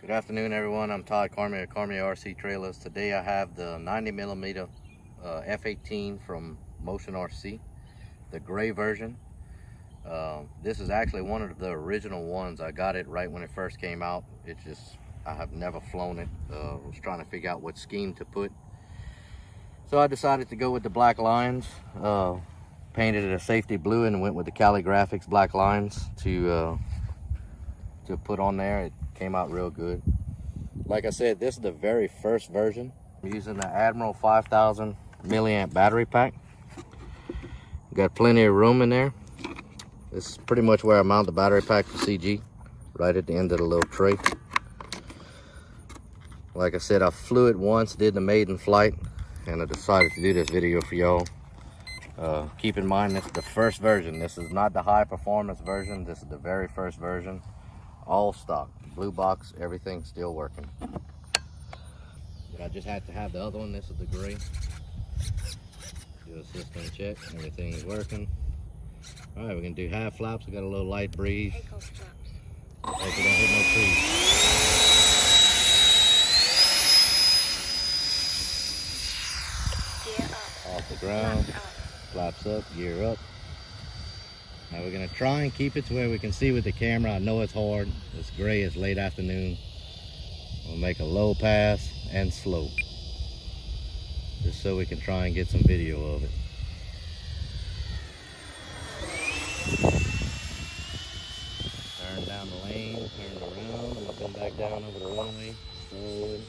Good afternoon, everyone. I'm Todd Cormier of Cormier RC Trailers. Today I have the 90mm F-18 from Motion RC, the gray version. This is actually one of the original ones. I got it right when it first came out. I have never flown it. Was trying to figure out what scheme to put. So I decided to go with the black lines. Painted it a safety blue and went with the Cali Graphics black lines to put on there. It came out real good. Like I said, this is the very first version. I'm using the Admiral 5000 milliamp battery pack. Got plenty of room in there. This is pretty much where I mount the battery pack for CG, right at the end of the little tray. Like I said, I flew it once, did the maiden flight, and I decided to do this video for y'all. Keep in mind, this is the first version. This is not the high performance version. This is the very first version. All stock, blue box, everything still working. But I just had to have the other one. This is the gray. Do a system check, everything's working. All right, we're gonna do half flaps. We got a little light breeze. Hope we don't hit no trees. Off the ground, flaps up, gear up. Now we're gonna try and keep it to where we can see with the camera. I know it's hard, it's gray, it's late afternoon. We'll make a low pass and slow, just so we can try and get some video of it. Turn down the lane, turn around, and we'll come back down over the runway, forward,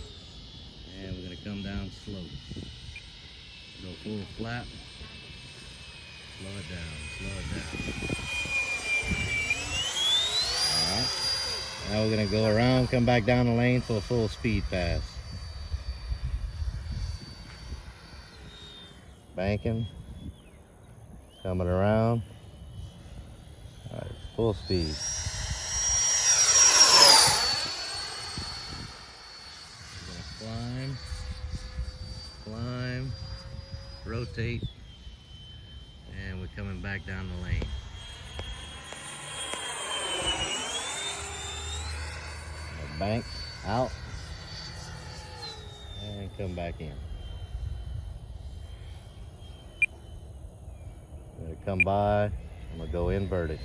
and we're gonna come down slow. Go full flap. Slow it down, slow it down. Alright. Now we're going to go around, come back down the lane for a full speed pass. Banking. Coming around. Alright, full speed. We're going to climb, rotate. And we're coming back down the lane. Bank out and come back in. I'm gonna come by, I'm gonna go inverted.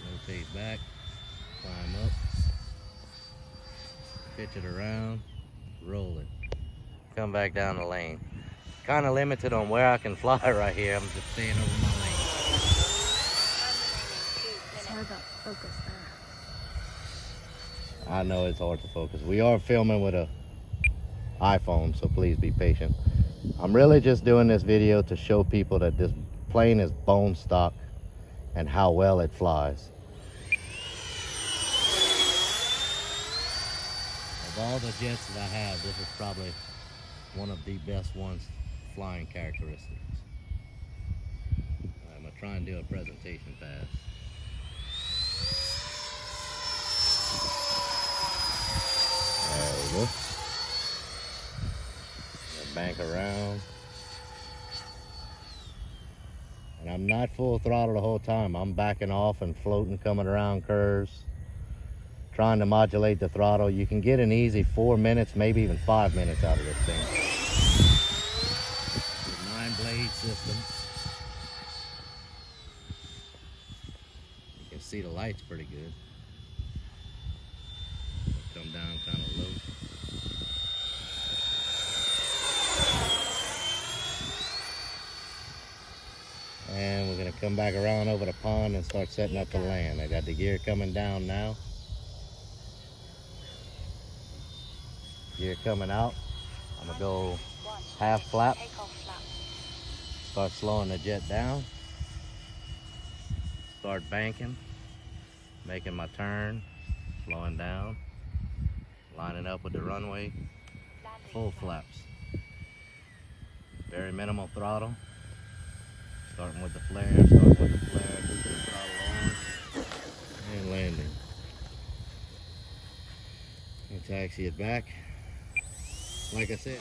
Rotate back, climb up, pitch it around, roll it, come back down the lane. Kind of limited on where I can fly right here. I'm just staying over my lane. It's hard to focus there. I know it's hard to focus. We are filming with a iPhone, so please be patient. I'm really just doing this video to show people that this plane is bone stock and how well it flies. Of all the jets that I have, this is probably one of the best ones flying characteristics. I'm gonna try and do a presentation pass. There we go. Bank around. And I'm not full throttle the whole time. I'm backing off and floating, coming around curves, trying to modulate the throttle. You can get an easy 4 minutes, maybe even 5 minutes out of this thing. 9-blade system. You can see the lights pretty good. Come down kind of low. And we're gonna come back around over the pond and start setting up the land. I got the gear coming down now. Gear coming out. I'm gonna go half flap. Start slowing the jet down. Start banking. Making my turn. Slowing down. Lining up with the runway. Full flaps. Very minimal throttle. Starting with the flare, keeping the throttle on, and landing. And taxi it back. Like I said.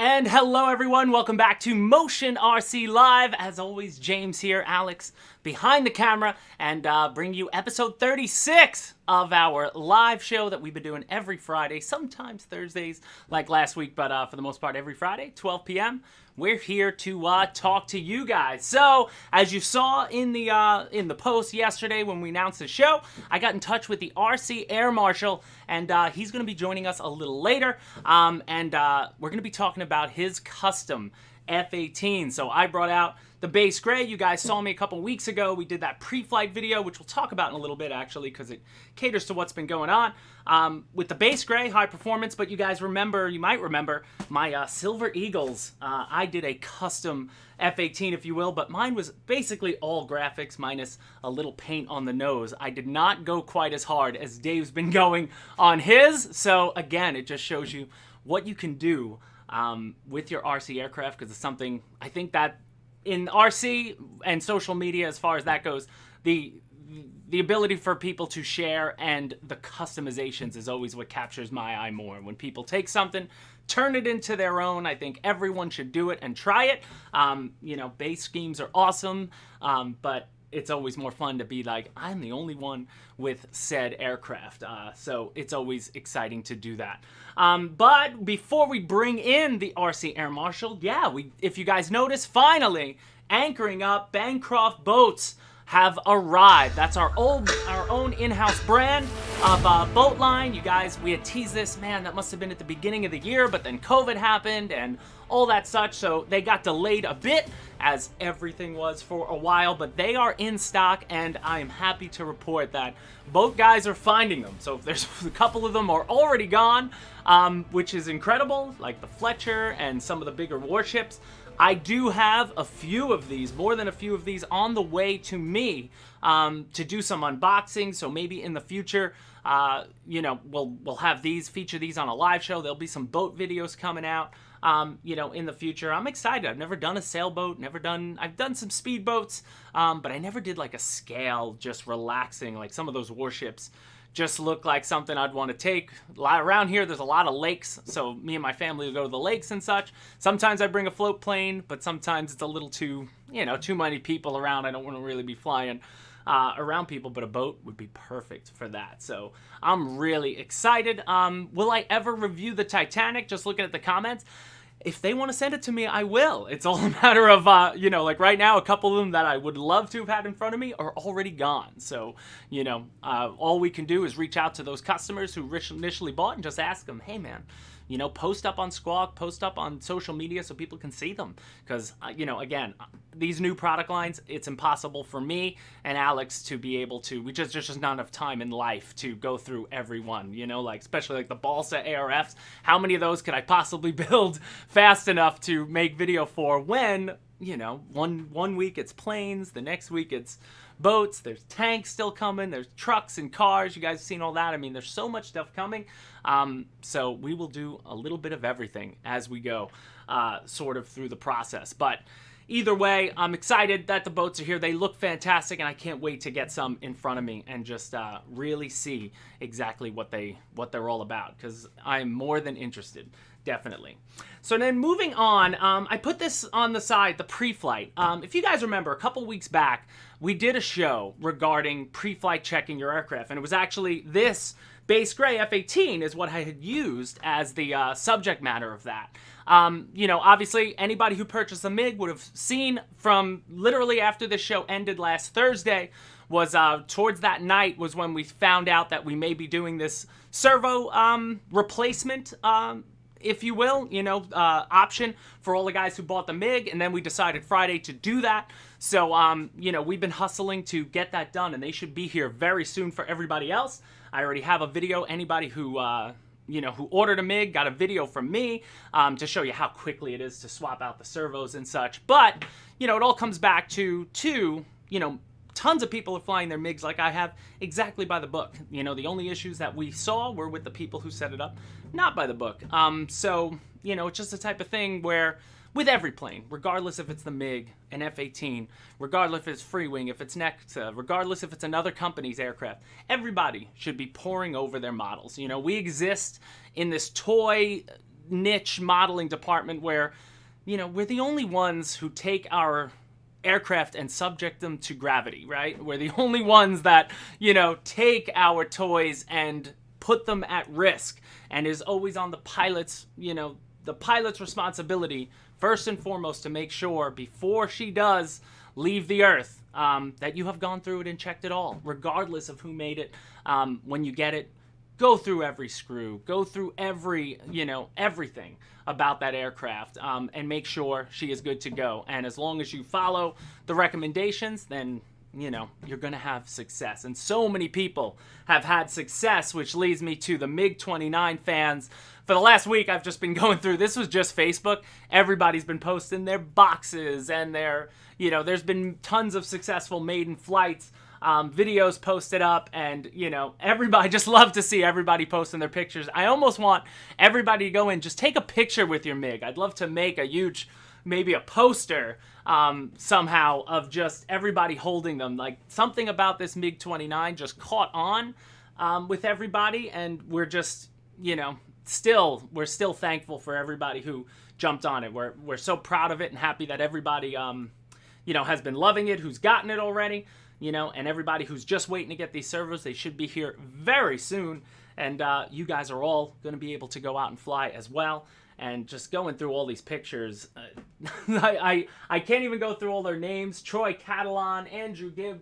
And hello everyone, welcome back to Motion RC Live. As always, James here, Alex behind the camera, and bring you episode 36 of our live show that we've been doing every Friday, sometimes Thursdays like last week, but for the most part every Friday, 12 p.m. We're here to talk to you guys. So, as you saw in the post yesterday when we announced the show, I got in touch with the RC Air Marshal, and he's going to be joining us a little later, and we're going to be talking about his custom F-18. So I brought out the base gray. You guys saw me a couple weeks ago. We did that pre-flight video, which we'll talk about in a little bit, actually, because it caters to what's been going on. With the base gray, high performance, but you guys remember, you might remember, my Silver Eagles. I did a custom F-18, if you will, but mine was basically all graphics minus a little paint on the nose. I did not go quite as hard as Dave's been going on his. So again, it just shows you what you can do with your RC aircraft, because it's something I think that in RC and social media, as far as that goes, the ability for people to share and the customizations is always what captures my eye more. When people take something, turn it into their own, I think everyone should do it and try it. You know, base schemes are awesome, but it's always more fun to be like, I'm the only one with said aircraft. So it's always exciting to do that. But before we bring in the RC Air Marshal, yeah, if you guys notice, finally, anchoring up, Bancroft boats have arrived. That's our own in-house brand of boat line. You guys, we had teased this, man, that must have been at the beginning of the year, but then COVID happened and all that such, so they got delayed a bit, as everything was for a while, but they are in stock, and I am happy to report that boat guys are finding them. So there's a couple of them are already gone, which is incredible, like the Fletcher and some of the bigger warships. I do have a few of these, more than a few of these, on the way to me to do some unboxing. So maybe in the future, you know, we'll have these, feature these on a live show. There'll be some boat videos coming out, you know, in the future. I'm excited. I've never done a sailboat, I've done some speedboats, but I never did like a scale, just relaxing, like some of those warships just look like something I'd want to take. Around here, there's a lot of lakes, so me and my family will go to the lakes and such. Sometimes I bring a float plane, but sometimes it's a little too, you know, too many people around. I don't want to really be flying around people, but a boat would be perfect for that. So I'm really excited. Will I ever review the Titanic? Just looking at the comments. If they want to send it to me, I will. It's all a matter of, you know, like right now, a couple of them that I would love to have had in front of me are already gone. So, you know, all we can do is reach out to those customers who initially bought and just ask them, hey, man, you know, post up on Squawk, post up on social media so people can see them. Because, you know, again, these new product lines, it's impossible for me and Alex to be able to, there's just not enough time in life to go through every one, you know, like especially like the balsa ARFs. How many of those could I possibly build fast enough to make video for when, you know, one week it's planes, the next week it's boats, there's tanks still coming, there's trucks and cars. You guys have seen all that. I mean, there's so much stuff coming. So we will do a little bit of everything as we go, sort of through the process. But either way, I'm excited that the boats are here. They look fantastic, and I can't wait to get some in front of me and just really see exactly what they're all about, because I'm more than interested. Definitely. So then moving on, I put this on the side, the pre-flight. If you guys remember, a couple weeks back, we did a show regarding pre-flight checking your aircraft, and it was actually this base gray F-18 is what I had used as the subject matter of that. You know, obviously, anybody who purchased a MiG would have seen from literally after the show ended last Thursday, was towards that night was when we found out that we may be doing this servo replacement, if you will, you know, option for all the guys who bought the MiG, and then we decided Friday to do that. So, you know, we've been hustling to get that done, and they should be here very soon for everybody else. I already have a video. Anybody who, you know, who ordered a MiG got a video from me to show you how quickly it is to swap out the servos and such. But, you know, it all comes back to, you know, tons of people are flying their MiGs like I have, exactly by the book. You know, the only issues that we saw were with the people who set it up, not by the book. So, you know, it's just the type of thing where with every plane, regardless if it's the MiG, an F-18, regardless if it's Freewing, if it's Nexa, regardless if it's another company's aircraft, everybody should be poring over their models. You know, we exist in this toy niche modeling department where, we're the only ones who take our aircraft and subject them to gravity, right? We're the only ones that, take our toys and put them at risk, and is always on the pilot's, the pilot's responsibility first and foremost to make sure before she does leave the earth that you have gone through it and checked it all, regardless of who made it. When you get it, go through every screw, go through every, everything about that aircraft, and make sure she is good to go. And as long as you follow the recommendations, then, you're going to have success. And so many people have had success, which leads me to the MiG-29 fans. For the last week, I've just been going through, this was just Facebook. Everybody's been posting their boxes and their, there's been tons of successful maiden flights. Videos posted up, and everybody, just love to see everybody posting their pictures. I almost want everybody to go in, just take a picture with your MiG. I'd love to make a huge, maybe a poster somehow of just everybody holding them. Like, something about this MiG-29 just caught on with everybody, and we're just, we're still thankful for everybody who jumped on it. We're so proud of it and happy that everybody has been loving it, who's gotten it already. And everybody who's just waiting to get these servos, they should be here very soon. And you guys are all going to be able to go out and fly as well. And just going through all these pictures, I can't even go through all their names. Troy Catalan, Andrew Gibb,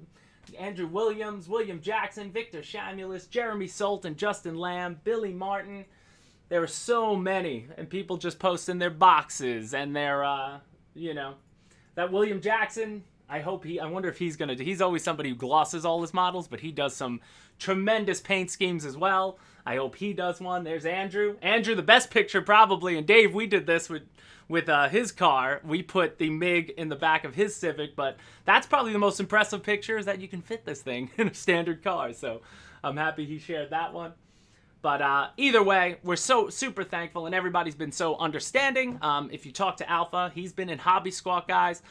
Andrew Williams, William Jackson, Victor Shamulus, Jeremy Sultan, Justin Lamb, Billy Martin. There are so many. And people just posting their boxes and their, that William Jackson. I wonder if he's going to, he's always somebody who glosses all his models, but he does some tremendous paint schemes as well. I hope he does one. There's Andrew. Andrew, the best picture probably. And Dave, we did this with his car. We put the MiG in the back of his Civic, but that's probably the most impressive picture, is that you can fit this thing in a standard car. So I'm happy he shared that one. But either way, we're so super thankful, and everybody's been so understanding. If you talk to Alpha, he's been in Hobby Squawk, guys.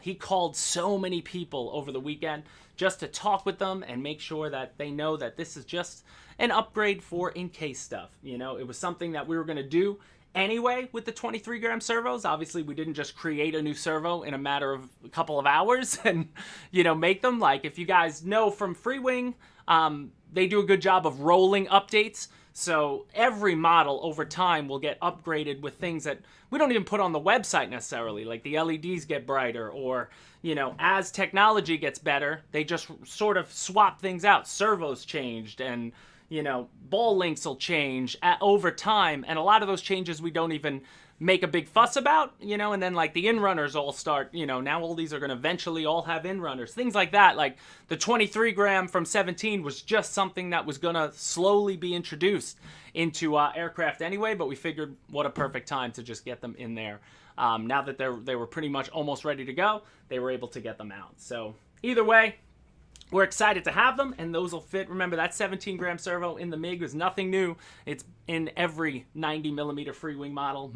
He called so many people over the weekend just to talk with them and make sure that they know that this is just an upgrade for in-case stuff. It was something that we were going to do anyway with the 23-gram servos. Obviously, we didn't just create a new servo in a matter of a couple of hours and, make them. Like, if you guys know from Freewing, they do a good job of rolling updates. So every model over time will get upgraded with things that we don't even put on the website necessarily, like the LEDs get brighter, or, as technology gets better, they just sort of swap things out. Servos changed, and, ball links will change over time. And a lot of those changes we don't even make a big fuss about, and then like the in-runners all start, now all these are going to eventually all have in-runners, things like that. Like the 23-gram from 17 was just something that was going to slowly be introduced into aircraft anyway, but we figured what a perfect time to just get them in there. Now that they were pretty much almost ready to go, they were able to get them out. So either way, we're excited to have them, and those will fit. Remember, that 17-gram servo in the MiG was nothing new. It's in every 90mm Freewing model,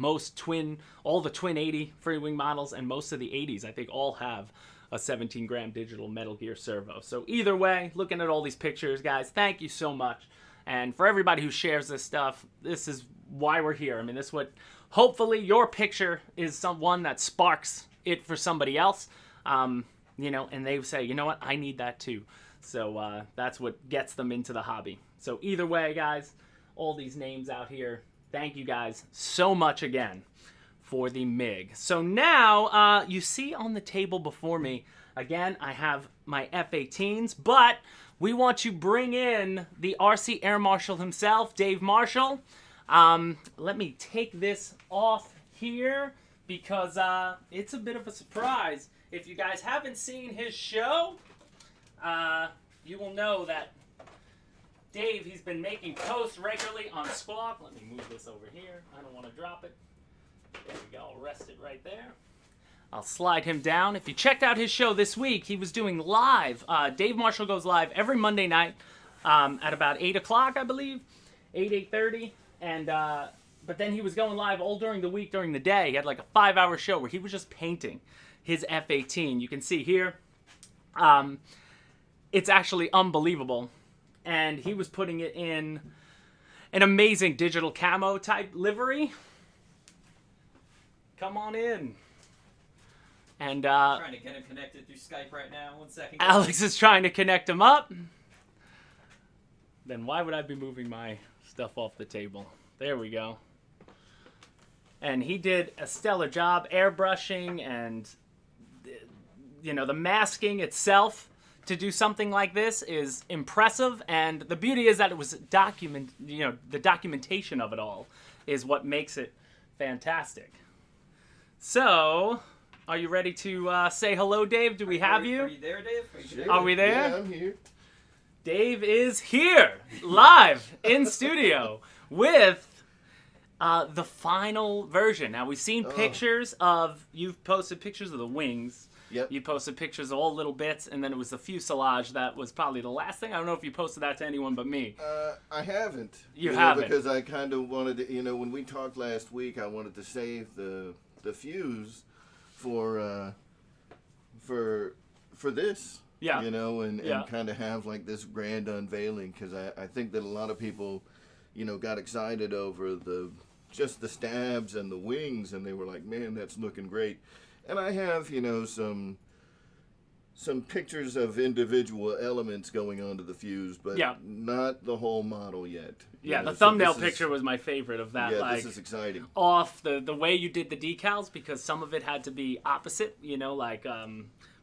all the twin 80 Freewing models, and most of the 80s, I think, all have a 17-gram digital Metal Gear servo. So either way, looking at all these pictures, guys, thank you so much. And for everybody who shares this stuff, this is why we're here. I mean, this would, hopefully, your picture is one that sparks it for somebody else. And they say, you know what, I need that too. So that's what gets them into the hobby. So either way, guys, all these names out here, thank you guys so much again for the MiG. So now you see on the table before me, again, I have my F-18s, but we want to bring in the RC Air Marshal himself, Dave Marshall. Let me take this off here because it's a bit of a surprise. If you guys haven't seen his show, you will know that Dave, he's been making posts regularly on Squawk. Let me move this over here. I don't want to drop it. There we go. I'll rest it right there. I'll slide him down. If you checked out his show this week, he was doing live. Dave Marshall goes live every Monday night at about 8 o'clock, I believe. 8:30. And but then he was going live all during the week, during the day. He had like a 5-hour show where he was just painting his F-18. You can see here, it's actually unbelievable. And he was putting it in an amazing digital camo type livery. Come on in. And Trying to get him connected through Skype right now. 1 second. Alex is trying to connect him up. Then why would I be moving my stuff off the table? There we go. And he did a stellar job airbrushing and, you know, the masking itself to do something like this is impressive. And the beauty is that it was the documentation of it all is what makes it fantastic. So, are you ready to say hello, Dave? Do we have you? Are you there, Dave? Are we there? Yeah, I'm here. Dave is here, live in studio with the final version. Now, we've seen pictures of, you've posted pictures of the wings. Yep. You posted pictures of all little bits, and then it was the fuselage that was probably the last thing. I don't know if you posted that to anyone but me. I haven't. You haven't. Because I kind of wanted to, when we talked last week, I wanted to save the fuse for this. Yeah. And kind of have like this grand unveiling, because I think that a lot of people, got excited over just the stabs and the wings, and they were like, man, that's looking great. And I have, some pictures of individual elements going onto the fuse, but not the whole model yet. Yeah, the thumbnail picture was my favorite of that. Yeah, this is exciting. Off the way you did the decals, because some of it had to be opposite,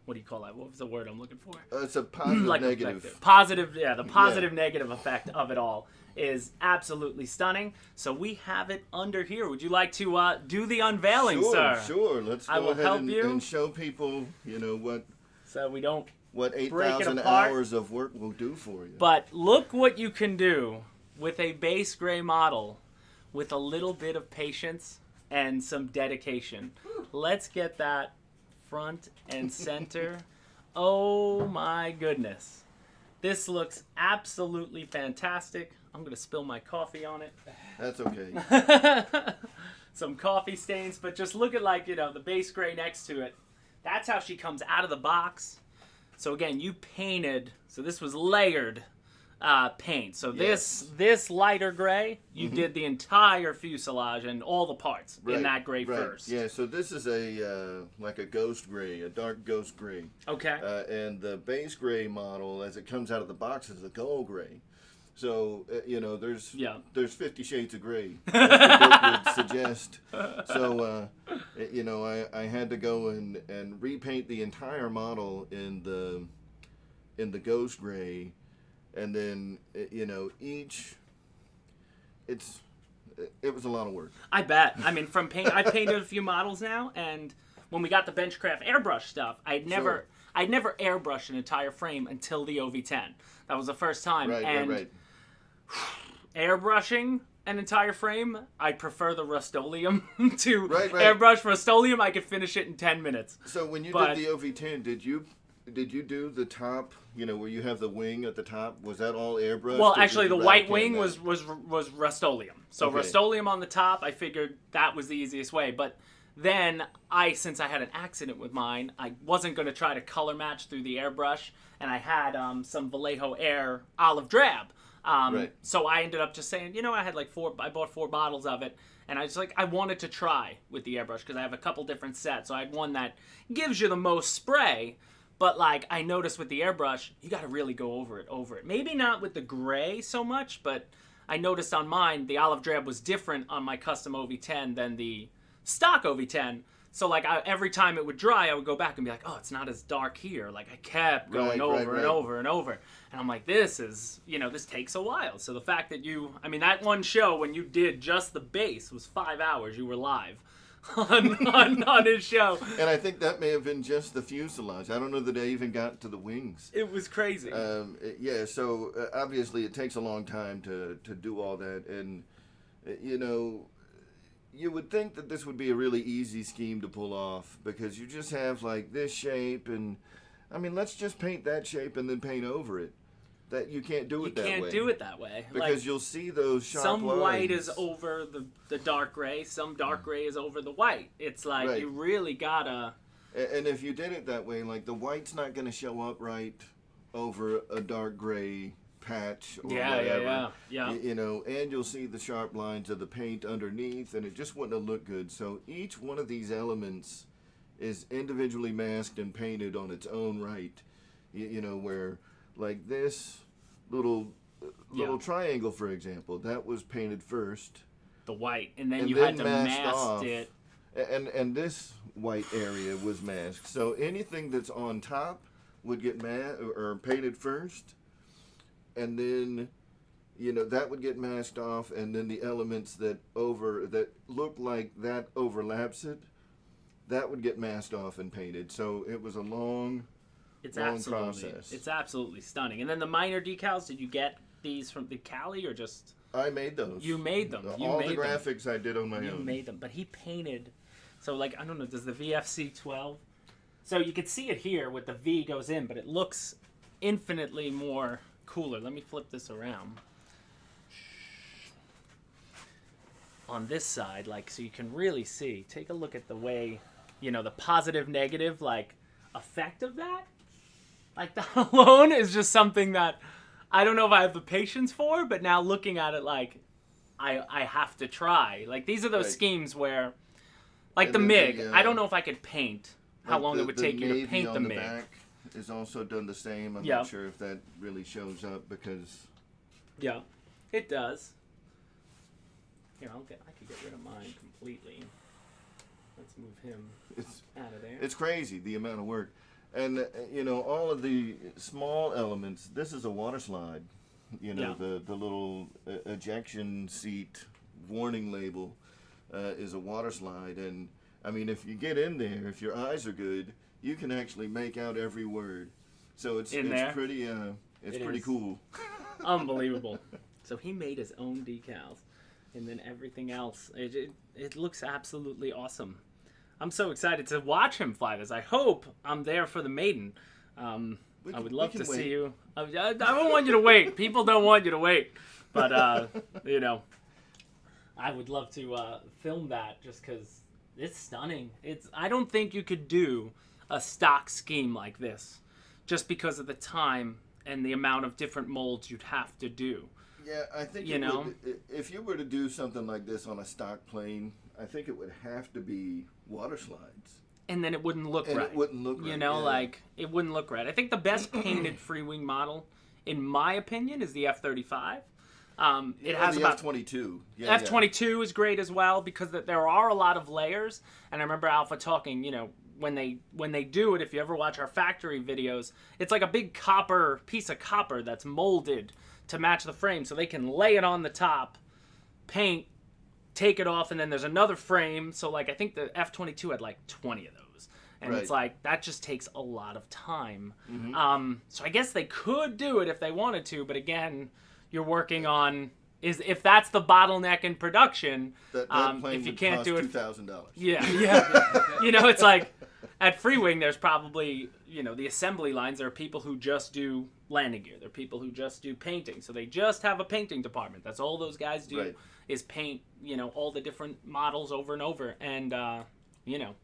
what do you call that? What was the word I'm looking for? It's a positive, negative. The positive negative effect of it all is absolutely stunning. So we have it under here. Would you like to do the unveiling, sir? Sure. Let's go ahead and show people, what. So we don't. What break it 8,000 apart. hours of work will do for you. But look what you can do with a base gray model with a little bit of patience and some dedication. Let's get that front and center. Oh my goodness. This looks absolutely fantastic. I'm going to spill my coffee on it. That's okay. Some coffee stains, but just look at the base gray next to it. That's how she comes out of the box. So again, you painted, so this was layered paint. So this lighter gray, you did the entire fuselage and all the parts in that gray first. Yeah, so this is like a ghost gray, a dark ghost gray. Okay. And the base gray model, as it comes out of the box, is the gold gray. So, there's 50 shades of gray, as the book would suggest. So, I had to go and repaint the entire model in the ghost gray. And then, it was a lot of work. I bet. I mean, I've painted a few models now, and when we got the Benchcraft airbrush stuff, I'd never airbrushed an entire frame until the OV10. That was the first time. Right. Airbrushing an entire frame, I prefer the Rust-Oleum to Right. airbrush Rust-Oleum. I could finish it in 10 minutes. So when you did the OV10, did you do the top, where you have the wing at the top? Was that all airbrushed? Well, actually, the white wing was Rust-Oleum. So okay. Rust-Oleum on the top, I figured that was the easiest way. But then since I had an accident with mine, I wasn't going to try to color match through the airbrush, and I had some Vallejo Air olive drab. So I ended up just saying, I had I bought 4 bottles of it, and I wanted to try with the airbrush because I have a couple different sets. So I had one that gives you the most spray, but I noticed with the airbrush, you got to really go over it. Maybe not with the gray so much, but I noticed on mine, the olive drab was different on my custom OV10 than the stock OV10. So every time it would dry, I would go back and be like, oh, it's not as dark here. I kept going over and over and over. And I'm like, this is, this takes a while. So the fact that that one show when you did just the base was 5 hours. You were live on his show. And I think that may have been just the fuselage. I don't know that I even got to the wings. It was crazy. So obviously it takes a long time to do all that. And, you would think that this would be a really easy scheme to pull off, because you just have this shape, and let's just paint that shape and then paint over it. That you can't do it that way. You can't do it that way. Because you'll see those sharp some lines. White is over the dark gray, some dark gray is over the white. It's you really gotta... And if you did it that way, the white's not going to show up right over a dark gray patch or Yeah, whatever. yeah. You know, and you'll see the sharp lines of the paint underneath, and it just wouldn't have looked good. So each one of these elements is individually masked and painted on its own right. You know, where like this little triangle, for example, that was painted first. The white, and then you had to mask it. And this white area was masked. So anything that's on top would get or painted first, and then, you know, that would get masked off, and then the elements that look like that overlaps it, that would get masked off and painted. So it was a long process. It's absolutely stunning. And then the minor decals, did you get these from the Cali or just? I made those. You made them. All the graphics I did on my own. You made them, but he painted. So like, I don't know, does the VFC 12? So you can see it here with the V goes in, but it looks infinitely more cooler. Let me flip this around. On this side, like, so you can really see. Take a look at the way, you know, the positive, negative, like, effect of that. Like, that alone is just something that I don't know if I have the patience for, but now looking at it, like, I have to try. Like, these are those schemes where, like the MiG, I don't know if I could paint. How long it would take you to paint the MiG. Back is also done the same. I'm not sure if that really shows up because... Yeah, it does. Here, I could get rid of mine completely. Let's move him out of there. It's crazy, the amount of work. And, you know, all of the small elements, this is a water slide. You know, the little ejection seat warning label is a water slide. And, I mean, if you get in there, if your eyes are good, you can actually make out every word. So it's pretty cool. Unbelievable. So he made his own decals, and then everything else. It looks absolutely awesome. I'm so excited to watch him fly this. I hope I'm there for the maiden. I would love to see you. I don't want you to wait. People don't want you to wait. But, you know, I would love to film that just because it's stunning. I don't think you could do a stock scheme like this just because of the time and the amount of different molds you'd have to do. Yeah, I think if you were to do something like this on a stock plane, I think it would have to be water slides. And then it wouldn't look right. It wouldn't look right. You know, like, it wouldn't look right. I think the best painted Freewing model, in my opinion, is the F-35. It has the about F-22. F-22 is great as well because there are a lot of layers. And I remember Alpha talking, you know, when they do it, if you ever watch our factory videos, it's like a big piece of copper that's molded to match the frame, so they can lay it on the top, paint, take it off, and then there's another frame. So like I think the F-22 had like 20 of those, and it's like that just takes a lot of time. So I guess they could do it if they wanted to, but again, you're working on if that's the bottleneck in production. That plane if you would can't cost do it, $2,000. Yeah. You know, it's like at Freewing, there's probably, you know, the assembly lines. There are people who just do landing gear. There are people who just do painting. So they just have a painting department. That's all those guys do is paint, you know, all the different models over and over. And, you know,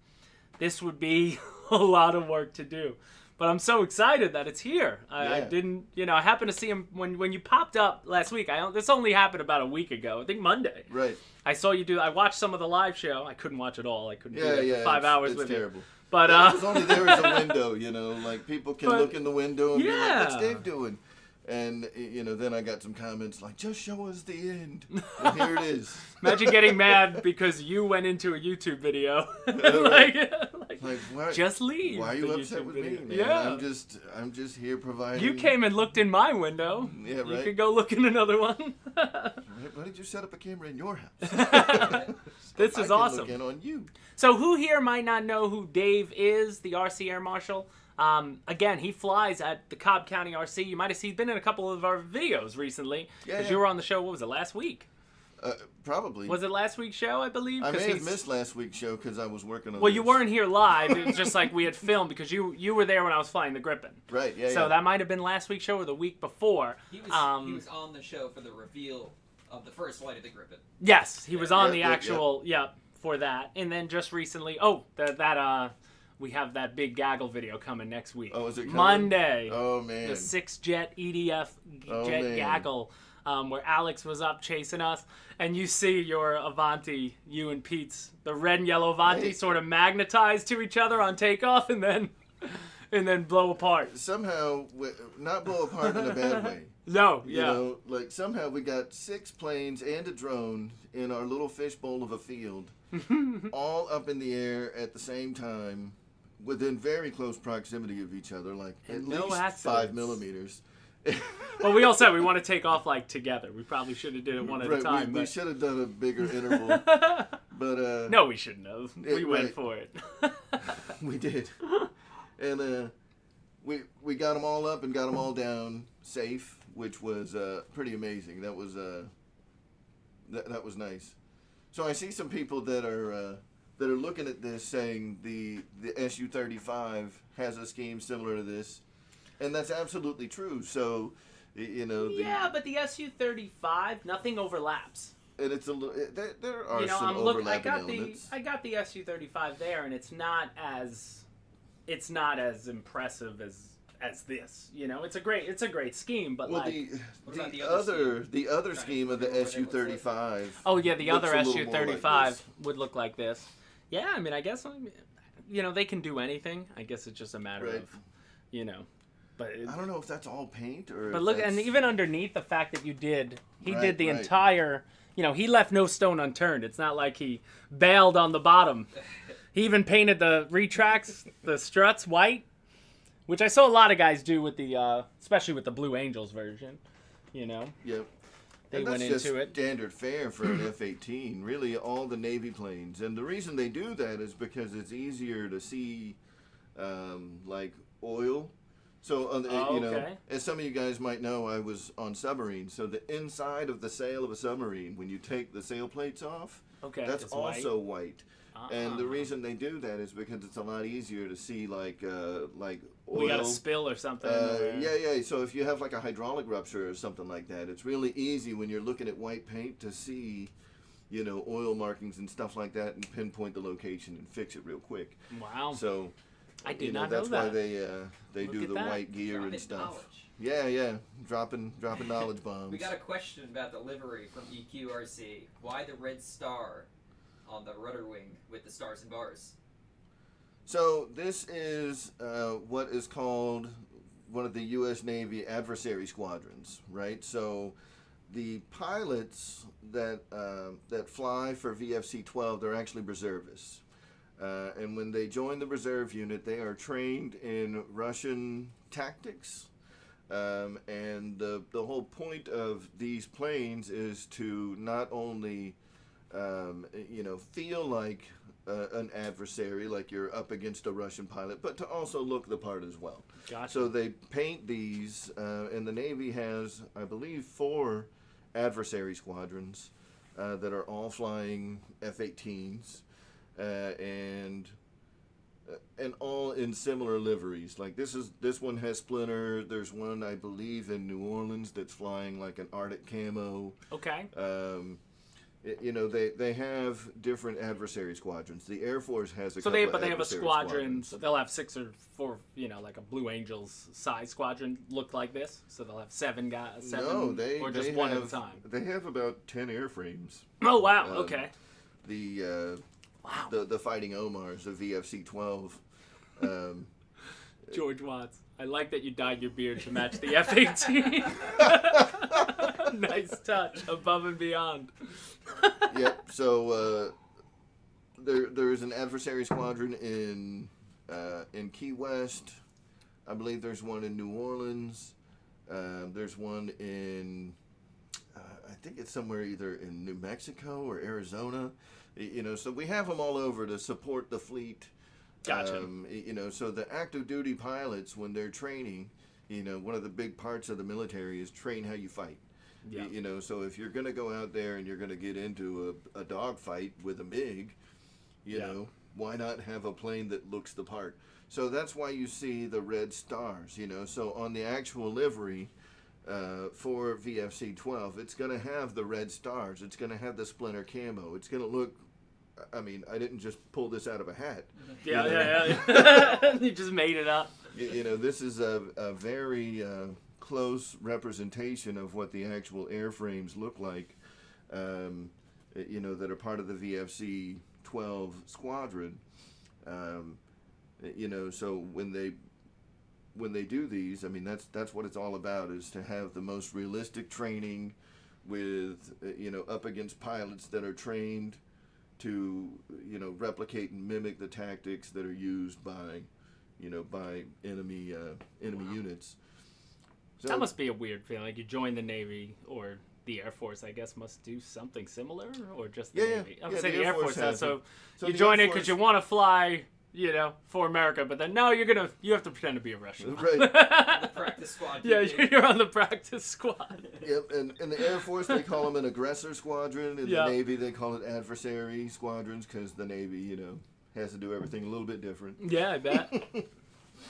this would be a lot of work to do. But I'm so excited that it's here. I didn't, you know, I happened to see him when you popped up last week. This only happened about a week ago. I think Monday. Right. I saw you I watched some of the live show. I couldn't watch it all. I couldn't do it for 5 hours with terrible. you. But it was only there as a window, you know, like people can look in the window and be like, what's Dave doing? And, you know, then I got some comments like, just show us the end. And here it is. Imagine getting mad because you went into a YouTube video. Just leave. Why are you upset with me, man? Yeah. I'm just here providing. You came and looked in my window. Yeah, right. You could go look in another one. Why did you set up a camera in your house? This is awesome. Look in on you. So who here might not know who Dave is, the RC Air Marshal? Again, he flies at the Cobb County RC. You might have seen, been in a couple of our videos recently. Because you were on the show, what was it, last week? Probably. Was it last week's show, I believe? I may have missed last week's show because I was working on Well, you weren't here live. It was just like we had filmed because you were there when I was flying the Gripen. Right, So that might have been last week's show or the week before. He was on the show for the reveal of the first flight of the Gripen. Yes, he was on the actual, for that. And then just recently, we have that big gaggle video coming next week. Oh, is it coming? Monday. Oh, man. The 6-jet EDF jet man. gaggle, where Alex was up chasing us, and you see your Avanti, you and Pete's, the red and yellow Avanti, Hey. sort of magnetized to each other on takeoff, and then blow apart. Somehow, not blow apart in a bad way. No, You yeah. know, like somehow we got 6 planes and a drone in our little fishbowl of a field, all up in the air at the same time, within very close proximity of each other, like And at no least accidents. 5 millimeters. Well, we all said we want to take off like together. We probably should have did it one at a Right, time. we but... should have done a bigger interval, but No, we shouldn't have. We went right. for it. we did, and we got them all up and got them all down safe, which was pretty amazing. That was that was nice. So I see some people that are looking at this saying the Su-35 has a scheme similar to this, and that's absolutely true. So, you know, Yeah, but the Su-35, nothing overlaps. and it's a little. There are You know, some I'm looking. overlapping elements. I got the Su-35 there, and it's not as impressive as this. You know, it's a great scheme, but Well, like. What about the the other other scheme of the Remember what it looks like? Su-35. Oh yeah, the looks other a little more like Su-35 this. would look like this. Yeah, I mean, I guess you know, they can do anything. I guess it's just a matter Right. of, you know, but. I don't know if that's all paint or. But if look, that's- and even underneath the fact that he did Right, the right. entire, you know, he left no stone unturned. It's not like he bailed on the bottom. He even painted the retracts, the struts white, which I saw a lot of guys do with the, especially with the Blue Angels version, you know. Yep. They And went that's just into it. standard fare for an F-18. Really, all the Navy planes, and the reason they do that is because it's easier to see, like oil. So, you know, okay. as some of you guys might know, I was on submarines. So the inside of the sail of a submarine, when you take the sail plates off, Okay, that's it's white. also white. And the Ah. reason they do that is because it's a lot easier to see, like oil. We got a spill or something. Yeah. So if you have like a hydraulic rupture or something like that, it's really easy when you're looking at white paint to see, you know, oil markings and stuff like that, and pinpoint the location and fix it real quick. Wow. So, I did you know, not know that's why that. they Look do at the that. white gear Dropping and stuff. knowledge. Yeah, dropping knowledge bombs. We got a question about the livery from EQRC. Why the red star on the rudder wing with the stars and bars? So this is what is called one of the U.S. Navy adversary squadrons, right? So the pilots that fly for VFC-12, they're actually reservists. And when they join the reserve unit, they are trained in Russian tactics. And the whole point of these planes is to not only you know, feel like an adversary, like you're up against a Russian pilot, but to also look the part as well. Gotcha. So they paint these, and the Navy has, I believe, 4 adversary squadrons that are all flying F-18s, and all in similar liveries. Like this one has Splinter. There's one, I believe, in New Orleans that's flying like an Arctic camo. Okay. You know, they have different adversary squadrons. The Air Force has a So couple but they have a adversary squadron. squadrons. So they'll have 6 or 4, you know, like a Blue Angels size squadron look like this. So they'll have 7 guys, No, or just they one have, at a time. They have about 10 airframes. Oh wow. um, Okay. The Wow. the Fighting Omars, the VFC-12. George Watts. I like that you dyed your beard to match the F-18. Nice touch, above and beyond. Yep. So there is an adversary squadron in Key West. I believe there's one in New Orleans. There's one in I think it's somewhere either in New Mexico or Arizona. You know, so we have them all over to support the fleet. Gotcha. You know, so the active duty pilots, when they're training, you know, one of the big parts of the military is train how you fight. Yeah. You know, so if you're going to go out there and you're going to get into a dogfight with a MiG, you Yeah. know, why not have a plane that looks the part? So that's why you see the red stars, you know. So on the actual livery for VFC-12, it's going to have the red stars. It's going to have the Splinter camo. It's going to look I mean, I didn't just pull this out of a hat. Yeah. You just made it up. You know, this is a very close representation of what the actual airframes look like, you know, that are part of the VFC 12 squadron. You know, so when they do these, I mean, that's what it's all about, is to have the most realistic training with, you know, up against pilots that are trained to, you know, replicate and mimic the tactics that are used by, you know, by enemy units. So, that must be a weird feeling. Like, you join the Navy or the Air Force, I guess, must do something similar, or just the Navy? I would say the Air Force does. So you join it because you want to fly, you know, for America, but then no, you have to pretend to be a Russian. Right. The practice squad. Yeah, you're on the practice squad. Yep, and in the Air Force they call them an aggressor squadron. In the Navy they call it adversary squadrons, because the Navy, you know, has to do everything a little bit different. Yeah, I bet.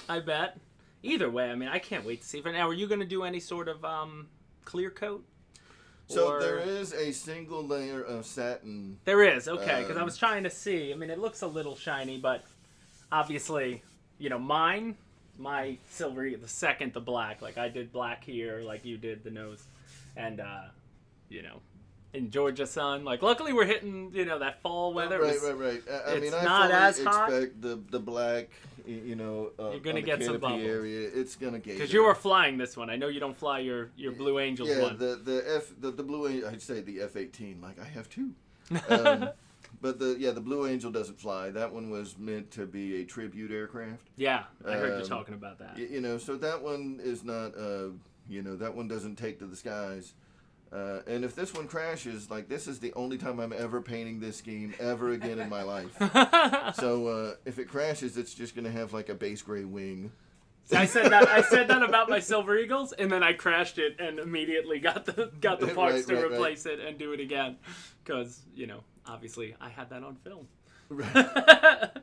I bet. Either way, I mean, I can't wait to see. For now, are you going to do any sort of clear coat? So there is a single layer of satin. There is, okay, because I was trying to see. I mean, it looks a little shiny, but obviously, you know, my silver, the second, the black. Like, I did black here, like you did the nose. And, you know, in Georgia sun, like, luckily we're hitting, you know, that fall weather. Right. I mean, I not fully as hot. expect the black, you know, you're gonna on get the some canopy bubbles. area. It's gonna get. Because you were flying this one. I know you don't fly your Blue Angels one. the Blue Angel. I'd say the F-18. Like, I have two. But the Blue Angel doesn't fly. That one was meant to be a tribute aircraft. Yeah, I heard you talking about that. You know, so that one is not. You know, that one doesn't take to the skies. And if this one crashes, like, this is the only time I'm ever painting this scheme ever again in my life. So if it crashes, it's just gonna have like a base gray wing. I said that about my Silver Eagles, and then I crashed it and immediately got the parts to replace it and do it again, because, you know, obviously I had that on film.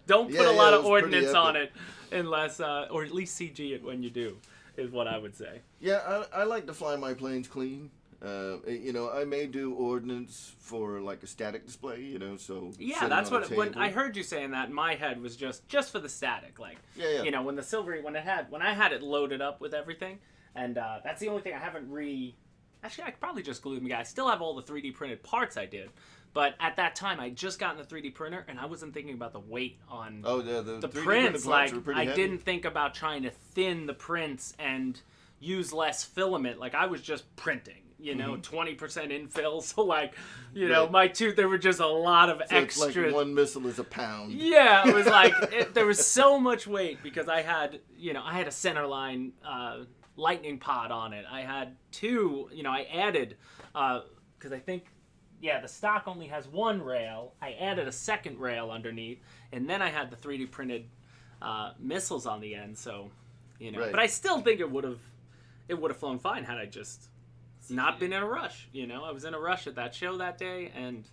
Don't put a lot of ordnance on it unless, or at least CG it when you do, is what I would say. Yeah, I like to fly my planes clean. You know, I may do ordnance for like a static display, you know, so yeah, that's what when I heard you saying that, in my head was just for the static, like, you know, when I had it loaded up with everything, and that's the only thing I haven't actually I could probably just glue them. I still have all the 3D printed parts I did, but at that time I just gotten the 3D printer and I wasn't thinking about the weight on the prints. Like, I didn't think about trying to thin the prints and use less filament. Like, I was just printing. You know, 20% infill, so, like, you know, there were just a lot of extra. It's like one missile is a pound. Yeah, it was like, there was so much weight because I had a centerline lightning pod on it. I had two, you know, I added, because I think, the stock only has one rail. I added a second rail underneath, and then I had the 3D printed missiles on the end, so, you know. But I still think it would have flown fine had I just not been in a rush. You know, I was in a rush at that show that day, and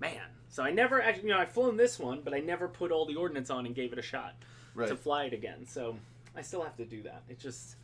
man, so I never actually, you know, I've flown this one, but I never put all the ordnance on and gave it a shot to fly it again. So I still have to do that. It just,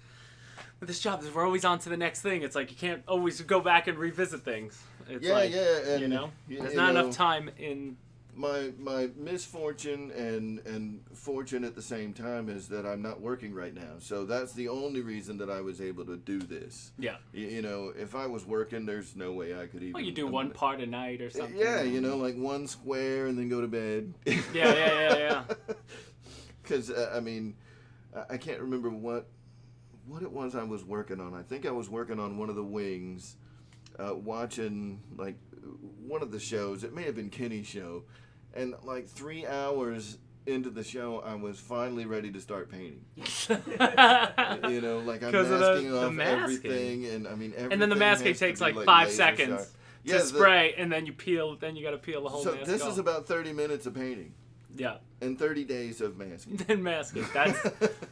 with this job, we're always on to the next thing. It's like you can't always go back and revisit things. It's and, you know, there's not enough time in. My misfortune and fortune at the same time is that I'm not working right now. So that's the only reason that I was able to do this. Yeah. You know, if I was working, there's no way I could even... Well, you do one part a night or something. Yeah, you know, like one square and then go to bed. Yeah. Because, I mean, I can't remember what it was I was working on. I think I was working on one of the wings, watching, like, one of the shows. It may have been Kenny's show. And like 3 hours into the show, I was finally ready to start painting. You know, like I'm masking off everything, and I mean everything. And then the masking takes like 5 seconds to spray, and then you peel. Then you got to peel the whole mask off. So this is about 30 minutes of painting. Yeah. And 30 days of masking. Then masking.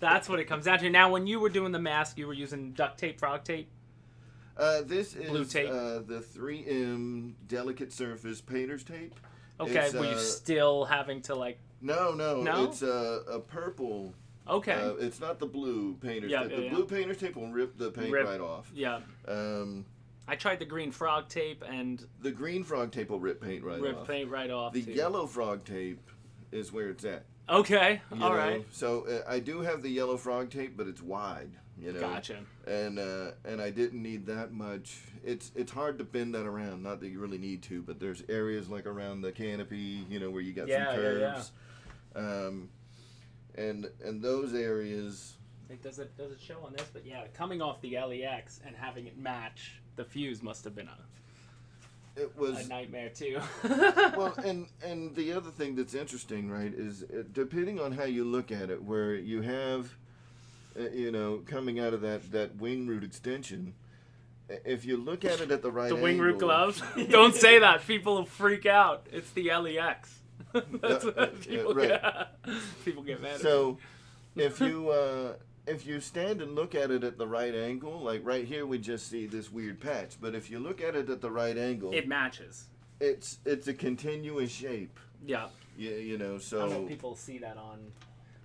That's what it comes down to. Now, when you were doing the mask, you were using duct tape, frog tape. This is blue tape. The 3M delicate surface painter's tape. Okay, were you still having to like... No, it's a purple. Okay. It's not the blue painter's tape. The blue painter's tape will rip the paint right off. Yeah. I tried the green frog tape and The green frog tape will rip paint right off. paint right off. The too. yellow frog tape is where it's at. Okay, You all know? right. So I do have the yellow frog tape, but it's wide. You know. Gotcha. And I didn't need that much. It's hard to bend that around. Not that you really need to, but there's areas like around the canopy, you know, where you got some curves. And those areas. Does it show on this? But yeah, coming off the LEX and having it match the fuse must have been a nightmare too. Well, and the other thing that's interesting, right, is depending on how you look at it, where you have, you know, coming out of that wing root extension, if you look at it at the right The angle, wing root gloves? Don't say that. People will freak out. It's the LEX. That's what people, right. People get mad at me. So if you stand and look at it at the right angle, like right here we just see this weird patch, but if you look at it at the right angle, it matches. It's a continuous shape. Yeah. You know, so I don't know if people see that on.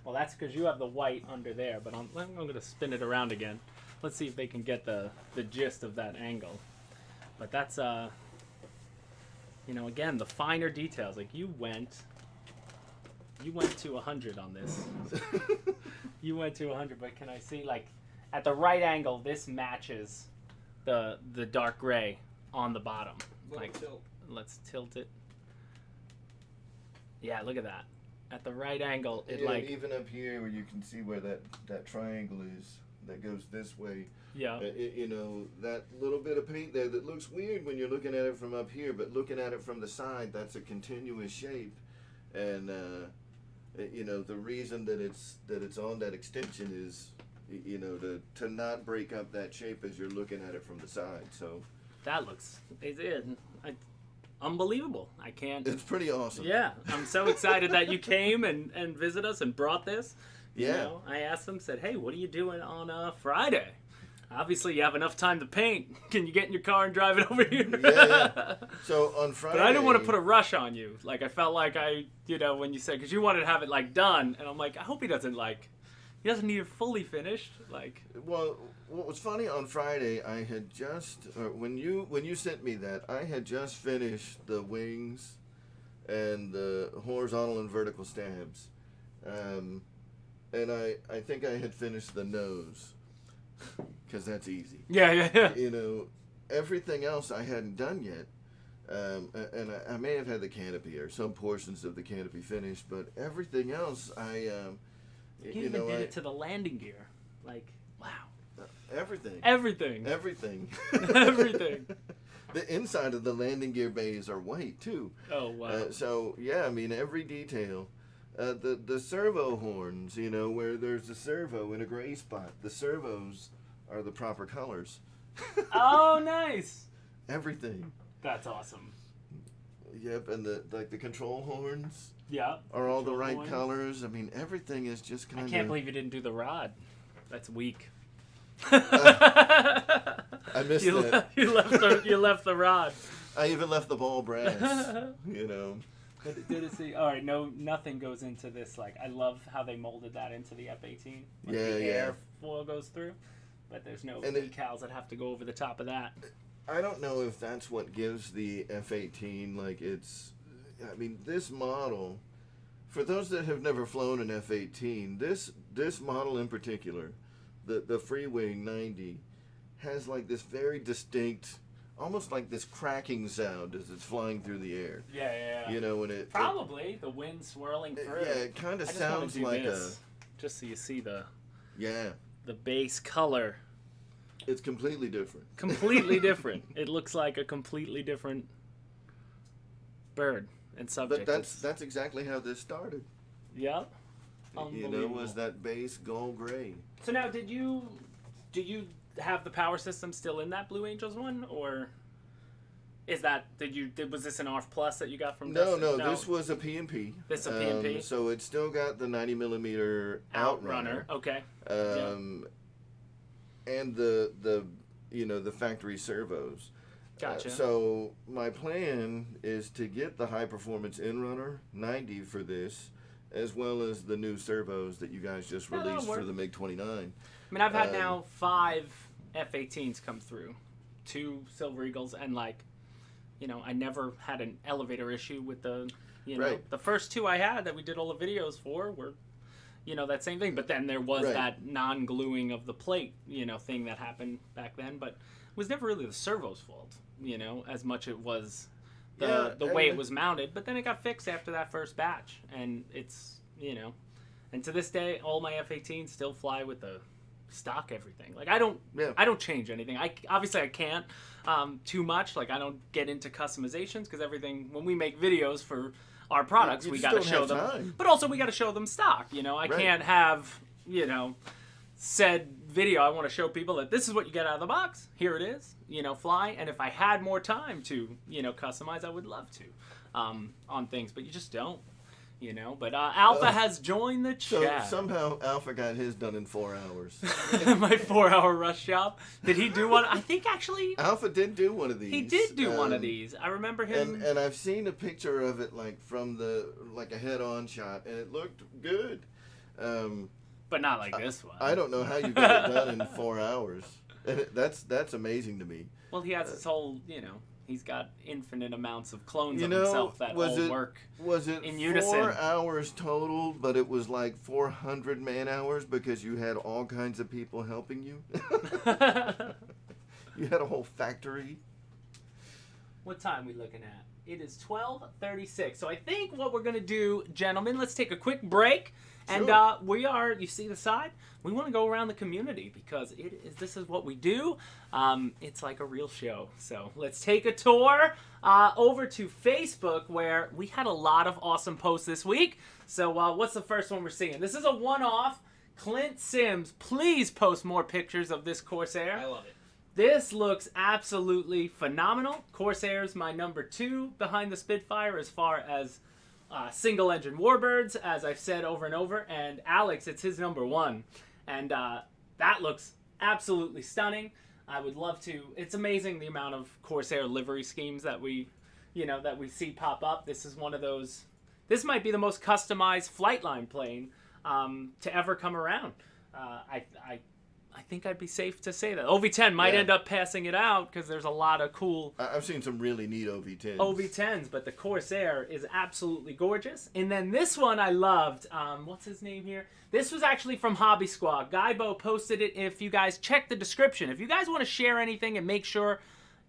Well, that's because you have the white under there, but I'm going to spin it around again. Let's see if they can get the gist of that angle. But that's you know, again, the finer details. Like you went to 100 on this. You went to 100, but can I see, like, at the right angle, this matches the dark gray on the bottom. Like, let's tilt it. Yeah, look at that. At the right angle, it like even up here where you can see where that triangle is that goes this way. Yeah. You know, that little bit of paint there that looks weird when you're looking at it from up here, but looking at it from the side, that's a continuous shape, and you know, the reason that it's on that extension is, you know, to not break up that shape as you're looking at it from the side. So that looks unbelievable. I can't. It's pretty awesome. Yeah, I'm so excited that you came and visit us and brought this. Yeah. You know, I asked them, said, "Hey, what are you doing on Friday? Obviously, you have enough time to paint. Can you get in your car and drive it over here?" Yeah. So on Friday. But I didn't want to put a rush on you. Like, I felt like you know, when you said, because you wanted to have it like done, and I'm like, I hope he doesn't need it fully finished. Like. Well, what was funny on Friday, I had just when you sent me that, I had just finished the wings and the horizontal and vertical stabs, and I think I had finished the nose, because that's easy. Yeah. You know, everything else I hadn't done yet, and I may have had the canopy or some portions of the canopy finished, but everything else You even did it to the landing gear. Like, wow. Everything. Everything. The inside of the landing gear bays are white too. Oh wow. So yeah, I mean every detail. The servo horns, you know, where there's a servo in a gray spot. The servos are the proper colors. Oh, nice. Everything. That's awesome. Yep, and the control horns. Yeah. Are all the right colors. I mean, everything is just kind of. I can't believe you didn't do the rod. That's weak. I missed that. You left the rod. I even left the ball brass. You know. Did it see? All right, nothing goes into this. Like, I love how they molded that into the F-18. Like Yeah, the yeah. airfoil goes through, but there's no And decals that have to go over the top of that. I don't know if that's what gives the F-18, like it's, I mean, this model, for those that have never flown an F-18, this model in particular, the Freewing 90, has like this very distinct, almost like this cracking sound as it's flying through the air. Yeah. You know, when it... Probably the wind swirling through. Yeah, it kind of sounds like this, just so you see the base color. It's completely different. Completely different. It looks like a completely different bird and subject. But that's exactly how this started. Yeah. You know, was that base gold gray. So now, do you have the power system still in that Blue Angels one, or is that was this an ARF Plus that you got from? No, this was a P&P. This a P&P. So it's still got the 90mm outrunner. Okay. And the factory servos. Gotcha. So my plan is to get the high performance Inrunner 90 for this, as well as the new servos that you guys just released for the MiG-29. I mean, I've had now 5 F-18s come through 2 Silver Eagles, and like, you know, I never had an elevator issue with the, you know, Right. the first 2 I had that we did all the videos for were, you know, that same thing. But then there was Right. that non-gluing of the plate, you know, thing that happened back then. But it was never really the servo's fault, you know, as much it was the way it was mounted. But then it got fixed after that first batch, and it's, you know, and to this day, all my F-18s still fly with the stock everything. Like I don't change anything. Obviously I can't too much. Like I don't get into customizations because everything, when we make videos for our products, you we just got to don't show have them. time. But also we got to show them stock. You know, I Right. can't have, you know, said video. I want to show people that this is what you get out of the box. Here it is. You know, fly. And if I had more time to, you know, customize, I would love to on things. But you just don't. You know, but Alpha has joined the So chat. somehow Alpha got his done in 4 hours. My 4-hour rush job. Did he do one? I think actually Alpha did do one of these. he did do one of these. I remember him. And I've seen a picture of it like from a head-on shot, and it looked good. But not like this one. I don't know how you got it done in 4 hours. And that's amazing to me. Well, he has his whole, you know, he's got infinite amounts of clones You of know, himself that all work. Was it in 4 unison. hours total, but it was like 400 man-hours because you had all kinds of people helping you? You had a whole factory. What time are we looking at? It is 12:36. So I think what we're going to do, gentlemen, let's take a quick break. And Sure. we are, you see the side? We want to go around the community because this is what we do. It's like a real show. So let's take a tour over to Facebook where we had a lot of awesome posts this week. So what's the first one we're seeing? This is a one-off. Clint Sims, please post more pictures of this Corsair. I love it. This looks absolutely phenomenal. Corsair's my number 2 behind the Spitfire as far as single-engine warbirds, as I've said over and over. And Alex, it's his number 1. And that looks absolutely stunning. I would love to. It's amazing the amount of Corsair livery schemes that we see pop up. This is one of those. This might be the most customized flight line plane to ever come around. I think I'd be safe to say that. OV10 might end up passing it out because there's a lot of cool I've seen some really neat OV10s. OV10s, but the Corsair is absolutely gorgeous. And then this one I loved. What's his name here? This was actually from Hobby Squad. Guybo posted it. If you guys check the description, if you guys want to share anything and make sure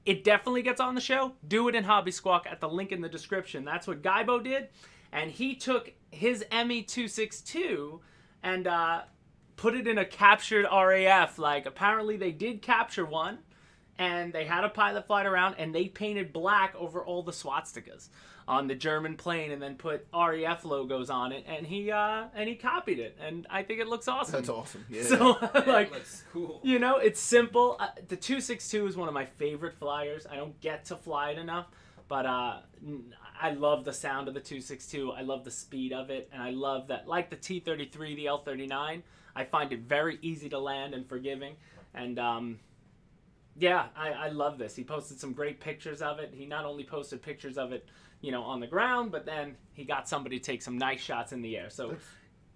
it definitely gets on the show, do it in Hobby Squawk at the link in the description. That's what Guybo did. And he took his ME262 and put it in a captured RAF. Like, apparently they did capture one, and they had a pilot fly it around, and they painted black over all the swastikas on the German plane, and then put RAF logos on it, and he copied it, and I think it looks awesome. That's awesome. Yeah. So, like, That looks cool. you know, it's simple. The 262 is one of my favorite flyers. I don't get to fly it enough, but I love the sound of the 262. I love the speed of it, and I love that, like the T-33, the L-39, I find it very easy to land and forgiving. And yeah, I love this. He posted some great pictures of it. He not only posted pictures of it, you know, on the ground, but then he got somebody to take some nice shots in the air. So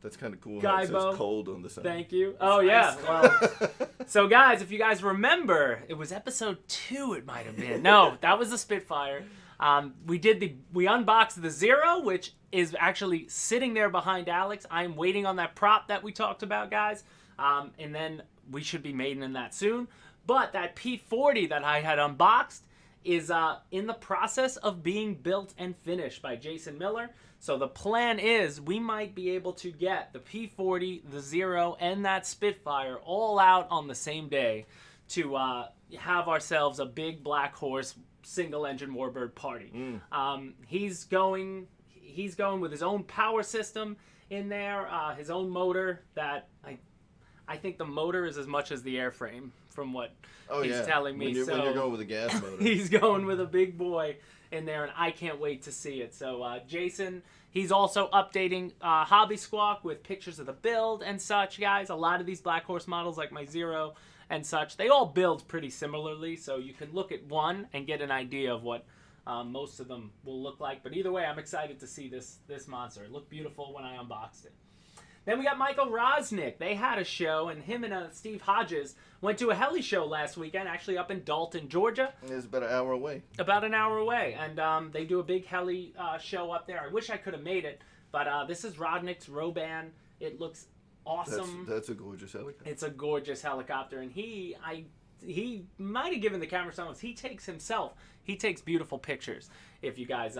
That's kind of cool. How it Guybo, says cold on the side. thank you. Oh yeah. Well, so guys, if you guys remember, it was episode 2. It might have been. No, that was the Spitfire. We unboxed the Zero, which is actually sitting there behind Alex. I'm waiting on that prop that we talked about, guys. And then we should be mating in that soon. But that P40 that I had unboxed is in the process of being built and finished by Jason Miller. So the plan is we might be able to get the P40, the Zero, and that Spitfire all out on the same day to have ourselves a big Black Horse single-engine warbird party. He's going with his own power system in there, his own motor. That I think the motor is as much as the airframe, from what he's telling me. When you're going with a gas motor. He's going with a big boy in there, and I can't wait to see it. So Jason, he's also updating Hobby Squawk with pictures of the build and such, guys. A lot of these Black Horse models, like my Zero and such, they all build pretty similarly, so you can look at one and get an idea of what most of them will look like. But either way, I'm excited to see this monster. It looked beautiful when I unboxed it. Then we got Michael Rosnick. They had a show, and him and Steve Hodges went to a heli show last weekend, actually up in Dalton, Georgia. It's about an hour away. About an hour away. And they do a big heli show up there. I wish I could have made it, but this is Rodnick's Roban. It looks awesome. That's a gorgeous helicopter. It's a gorgeous helicopter, and he might have given the camera some. He takes beautiful pictures. If you guys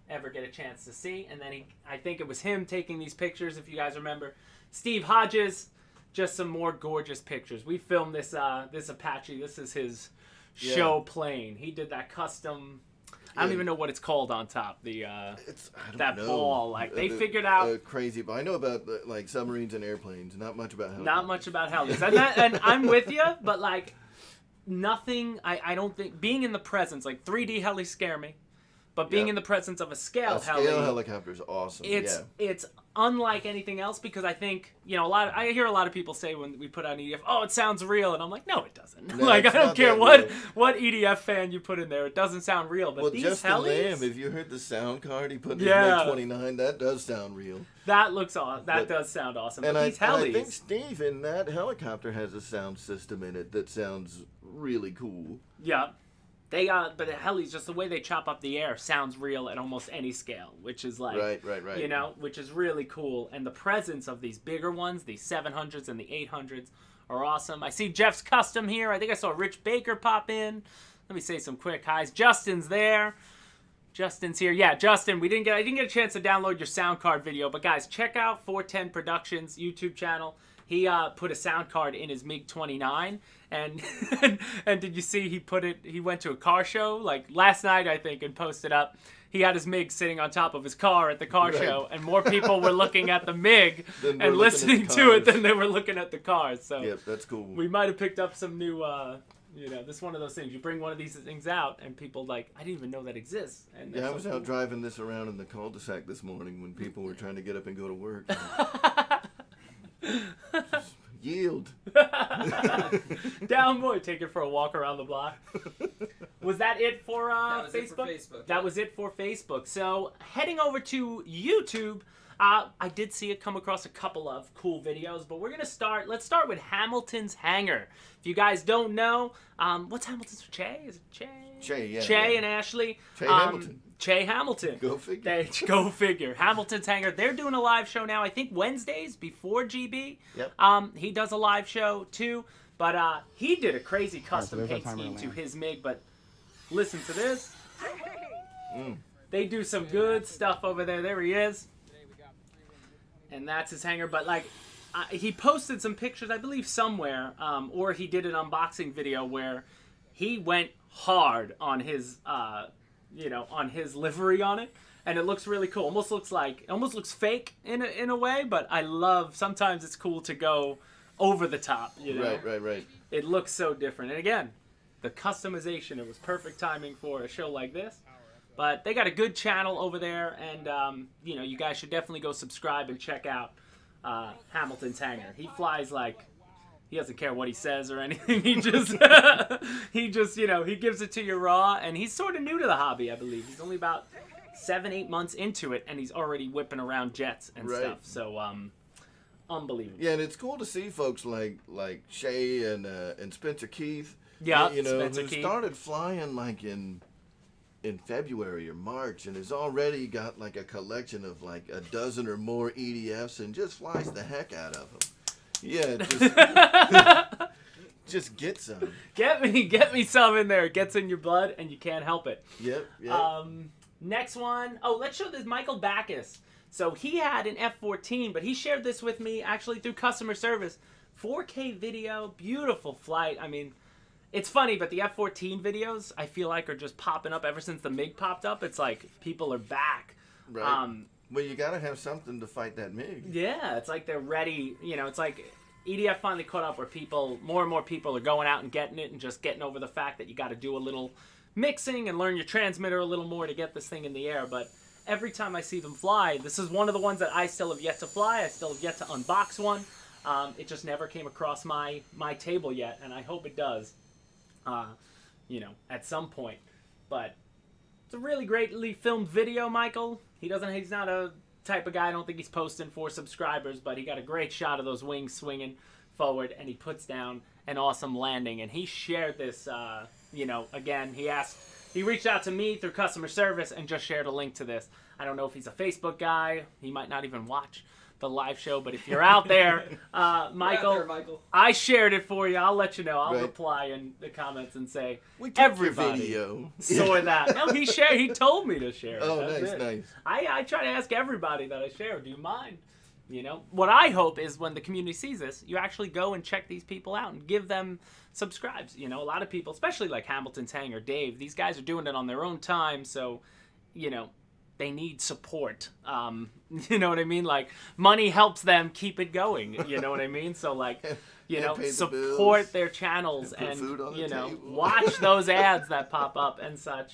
ever get a chance to see, and then I think it was him taking these pictures. If you guys remember, Steve Hodges, just some more gorgeous pictures. We filmed this Apache. This is his show plane. He did that custom. I don't even know what it's called on top. I don't know. Ball. Like they figured out crazy. But I know about like submarines and airplanes. Not much about helicopters. Not much about helis. And I'm with you, but like nothing. I don't think being in the presence, like 3D helis scare me. But being in the presence of a scale helicopter is awesome. It's unlike anything else, because I think, I hear a lot of people say when we put on EDF, oh, it sounds real, and I'm like, no, it doesn't. No, like I don't care what EDF fan you put in there, it doesn't sound real. But these Justin helis, Lamb, if you heard the sound card he put in MiG-29, that does sound real. That looks awesome. That does sound awesome. And but these helis, I think Steve in that helicopter has a sound system in it that sounds really cool. Yeah. But the helis, just the way they chop up the air, sounds real at almost any scale, which is like, right. Which is really cool. And the presence of these bigger ones, these 700s and the 800s, are awesome. I see Jeff's Custom here. I think I saw Rich Baker pop in. Let me say some quick highs. Justin's there. Justin's here. Yeah, Justin, I didn't get a chance to download your sound card video, but guys, check out 410 Productions YouTube channel. He put a sound card in his MiG-29, and and did you see he went to a car show like last night, I think, and posted up. He had his MiG sitting on top of his car at the car show, and more people were looking at the MiG and listening to it than they were looking at the cars. So yep, that's cool. We might have picked up some new, this is one of those things. You bring one of these things out, and people like, I didn't even know that exists. And I was out driving this around in the cul-de-sac this morning when people were trying to get up and go to work. Yield. Down boy, take it for a walk around the block. Was that it for Facebook? That was it for Facebook. So heading over to YouTube, I did see it come across a couple of cool videos, but let's start with Hamilton's Hangar. If you guys don't know, what's Hamilton's for Che? Is it Che? Che, yeah. Che and Ashley. Che Hamilton. Che Hamilton. Go figure. Go figure. Hamilton's Hangar. They're doing a live show now, I think Wednesdays before GB. Yep. He does a live show too, but he did a crazy custom paint scheme to his MiG, but listen to this. They do some good stuff over there. There he is. And that's his hangar, but like he posted some pictures, I believe somewhere, or he did an unboxing video where he went hard on his on his livery on it, and it looks really cool. Almost looks fake in a way, but I love, sometimes it's cool to go over the top, Right. It looks so different. And again, the customization, it was perfect timing for a show like this. But they got a good channel over there, and you guys should definitely go subscribe and check out Hamilton's Hangar. He flies like he doesn't care what he says or anything. He just he gives it to you raw, and he's sort of new to the hobby, I believe. He's only about 7-8 months into it, and he's already whipping around jets and stuff. So unbelievable. Yeah, and it's cool to see folks like Shay and Spencer Keith. Yeah, Spencer Keith started flying like in February or March, and has already got like a collection of like a dozen or more EDFs, and just flies the heck out of them. Yeah, just get some. Get me some in there. It gets in your blood, and you can't help it. Yep. Next one. Oh, let's show this Michael Backus. So he had an F-14, but he shared this with me actually through customer service. 4K video, beautiful flight. I mean, it's funny, but the F-14 videos, I feel like, are just popping up ever since the MiG popped up. It's like people are back. Right. Well, you got to have something to fight that MiG. Yeah, it's like they're ready. It's like EDF finally caught up where more and more people are going out and getting it and just getting over the fact that you got to do a little mixing and learn your transmitter a little more to get this thing in the air. But every time I see them fly, this is one of the ones that I still have yet to fly. I still have yet to unbox one. It just never came across my table yet, and I hope it does. At some point. But it's a really greatly filmed video, Michael. He's not a type of guy. I don't think he's posting for subscribers, but he got a great shot of those wings swinging forward, and he puts down an awesome landing. And he shared this, again, he reached out to me through customer service and just shared a link to this. I don't know if he's a Facebook guy. He might not even watch the live show, but if you're out there, Michael, I shared it for you. I'll let you know. I'll reply in the comments and say, everybody video. saw that. No, he told me to share it. Oh, That's nice. I try to ask everybody that I share, do you mind? What I hope is when the community sees this, you actually go and check these people out and give them subscribes. A lot of people, especially like Hamilton Tang or Dave, these guys are doing it on their own time, so, they need support. You know what I mean? Like, money helps them keep it going. You know what I mean? So, like, support their channels and, watch those ads that pop up and such.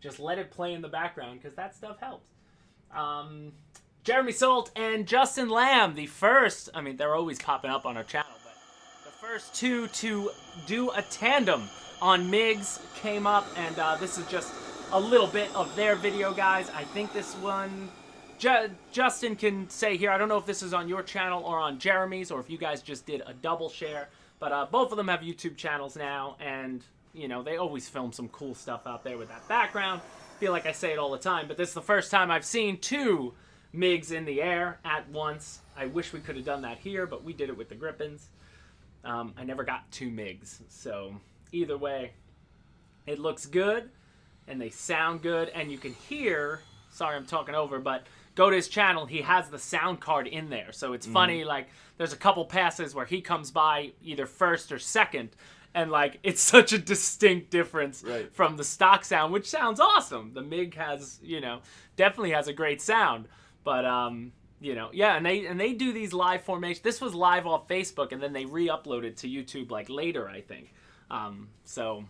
Just let it play in the background because that stuff helps. Jeremy Salt and Justin Lamb, the first, they're always popping up on our channel, but the first two to do a tandem on MiGs came up, and this is just a little bit of their video, guys. I think this one, Justin can say here, I don't know if this is on your channel or on Jeremy's, or if you guys just did a double share, but both of them have YouTube channels now, and, they always film some cool stuff out there with that background. I feel like I say it all the time, but this is the first time I've seen two MiGs in the air at once. I wish we could have done that here, but we did it with the Grippins. I never got two MiGs, so either way, it looks good. And they sound good, and you can hear, sorry I'm talking over, but go to his channel, he has the sound card in there. So it's funny, like, there's a couple passes where he comes by either first or second, and, like, it's such a distinct difference from the stock sound, which sounds awesome. The MiG has, definitely has a great sound. But, and they do these live formations. This was live off Facebook, and then they re-uploaded to YouTube, like, later, I think. So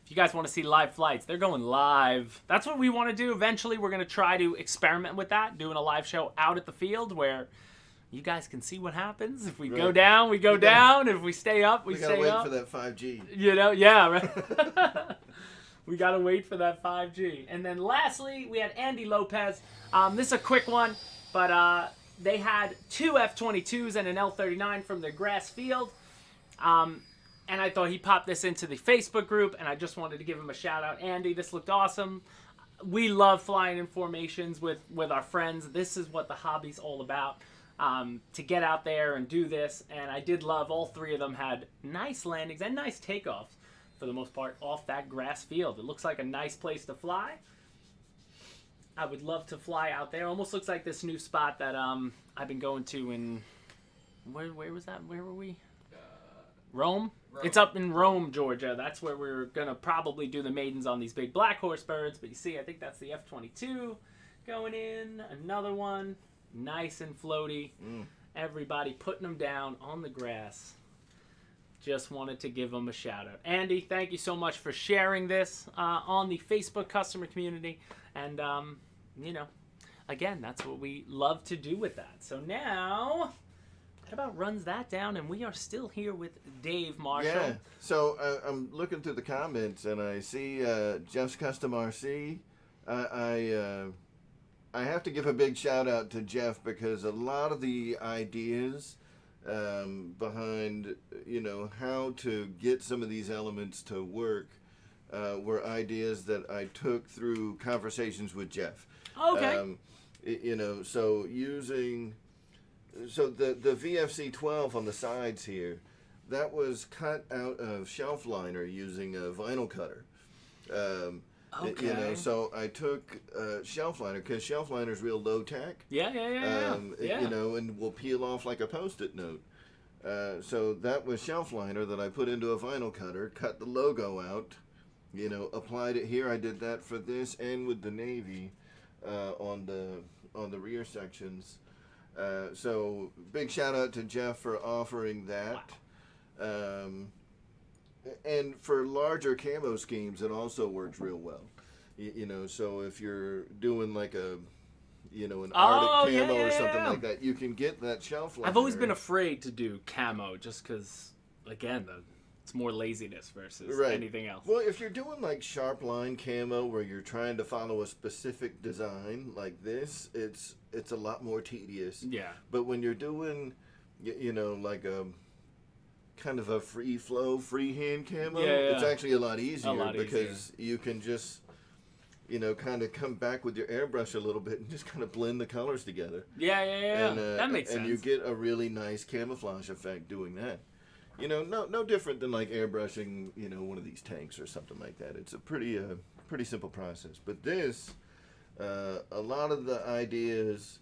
if you guys want to see live flights, they're going live. That's what we want to do. Eventually, we're going to try to experiment with that, doing a live show out at the field where you guys can see what happens. If we go down, we go down. If we stay up, we stay up. We gotta wait for that 5G. Yeah, right. We gotta wait for that 5G. And then lastly, we had Andy Lopez. This is a quick one, but they had two F-22s and an L-39 from their grass field. And I thought he popped this into the Facebook group, and I just wanted to give him a shout out. Andy, this looked awesome. We love flying in formations with our friends. This is what the hobby's all about, to get out there and do this. And I did love all three of them had nice landings and nice takeoffs, for the most part, off that grass field. It looks like a nice place to fly. I would love to fly out there. Almost looks like this new spot that I've been going to in, where was that? Where were we? Rome? It's up in Rome, Georgia. That's where we're going to probably do the maidens on these big black horse birds. But you see, I think that's the F-22 going in. Another one. Nice and floaty. Everybody putting them down on the grass. Just wanted to give them a shout out. Andy, thank you so much for sharing this on the Facebook customer community. And, again, that's what we love to do with that. So now, that about runs that down, and we are still here with Dave Marshall. Yeah, so I'm looking through the comments, and I see Jeff's Custom RC. I have to give a big shout out to Jeff, because a lot of the ideas behind, how to get some of these elements to work were ideas that I took through conversations with Jeff. Okay. So the VFC-12 on the sides here, that was cut out of shelf liner using a vinyl cutter. Okay. So I took shelf liner, because shelf liner is real low tech. Yeah. And will peel off like a Post-it note. So that was shelf liner that I put into a vinyl cutter, cut the logo out, applied it here. I did that for this and with the Navy on the rear sections. So big shout out to Jeff for offering that. Wow. And for larger camo schemes, it also works real well. So if you're doing like an Arctic camo or something like that, you can get that shelf liner. I've always been afraid to do camo just because, again, the It's more laziness versus Right. anything else. Well, if you're doing like sharp line camo where you're trying to follow a specific design like this, it's a lot more tedious. Yeah. But when you're doing, like a kind of a free flow, freehand camo, it's actually a lot easier because you can just, kind of come back with your airbrush a little bit and just kind of blend the colors together. Yeah. And, that makes sense. And you get a really nice camouflage effect doing that. No different than like airbrushing, one of these tanks or something like that. It's a pretty simple process. But this, a lot of the ideas,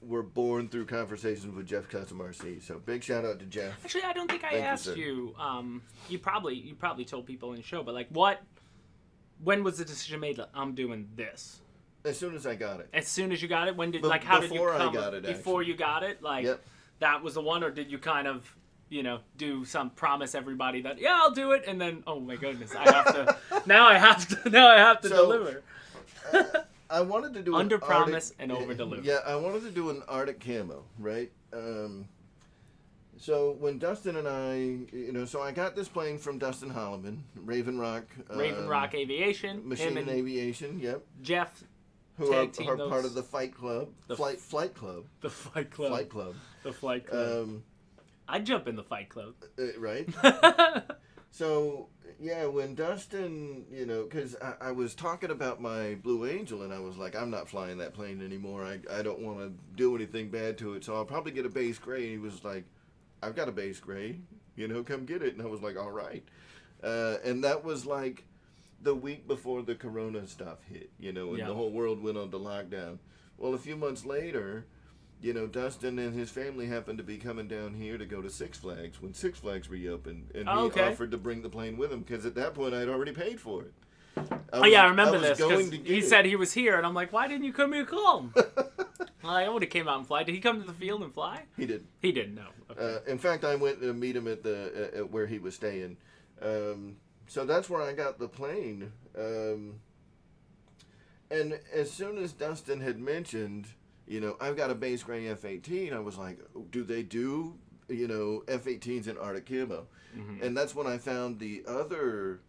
were born through conversations with Jeff Custom RC. So big shout out to Jeff. Actually, I don't think I asked you. You probably told people in the show, but like, when was the decision made that I'm doing this? As soon as I got it. As soon as you got it, when did how did you come? I got it, before you got it, yep. That was the one, or did you kind of, do some promise everybody that I'll do it, and then oh my goodness, I have to now I have to deliver. I wanted to do under promise and over deliver. Yeah, I wanted to do an Arctic camo, right? So when Dustin and I, so I got this plane from Dustin Holloman, Raven Rock Aviation, Machine and Aviation, yep. Jeff, who are part of the Fight Club, Flight Club. The Fight Club. Flight Club. The Flight Club. I'd jump in the Fight Club. Right. So, yeah, when Dustin, because I was talking about my Blue Angel, and I was like, I'm not flying that plane anymore. I don't want to do anything bad to it, so I'll probably get a base gray. And he was like, I've got a base gray, come get it. And I was like, all right. And that was like the week before the Corona stuff hit, and the whole world went on to lockdown. Well, a few months later, Dustin and his family happened to be coming down here to go to Six Flags when Six Flags reopened, and he offered to bring the plane with him because at that point I'd already paid for it. I remember this because he said he was here, and I'm like, why didn't you come here and call him? I would have came out and fly. Did he come to the field and fly? He did. He didn't. No. Okay. In fact, I went to meet him at where he was staying. So that's where I got the plane. And as soon as Dustin had mentioned, I've got a base gray F-18, I was like, do they do, F-18s in Arctic camo? Mm-hmm. And that's when I found the other...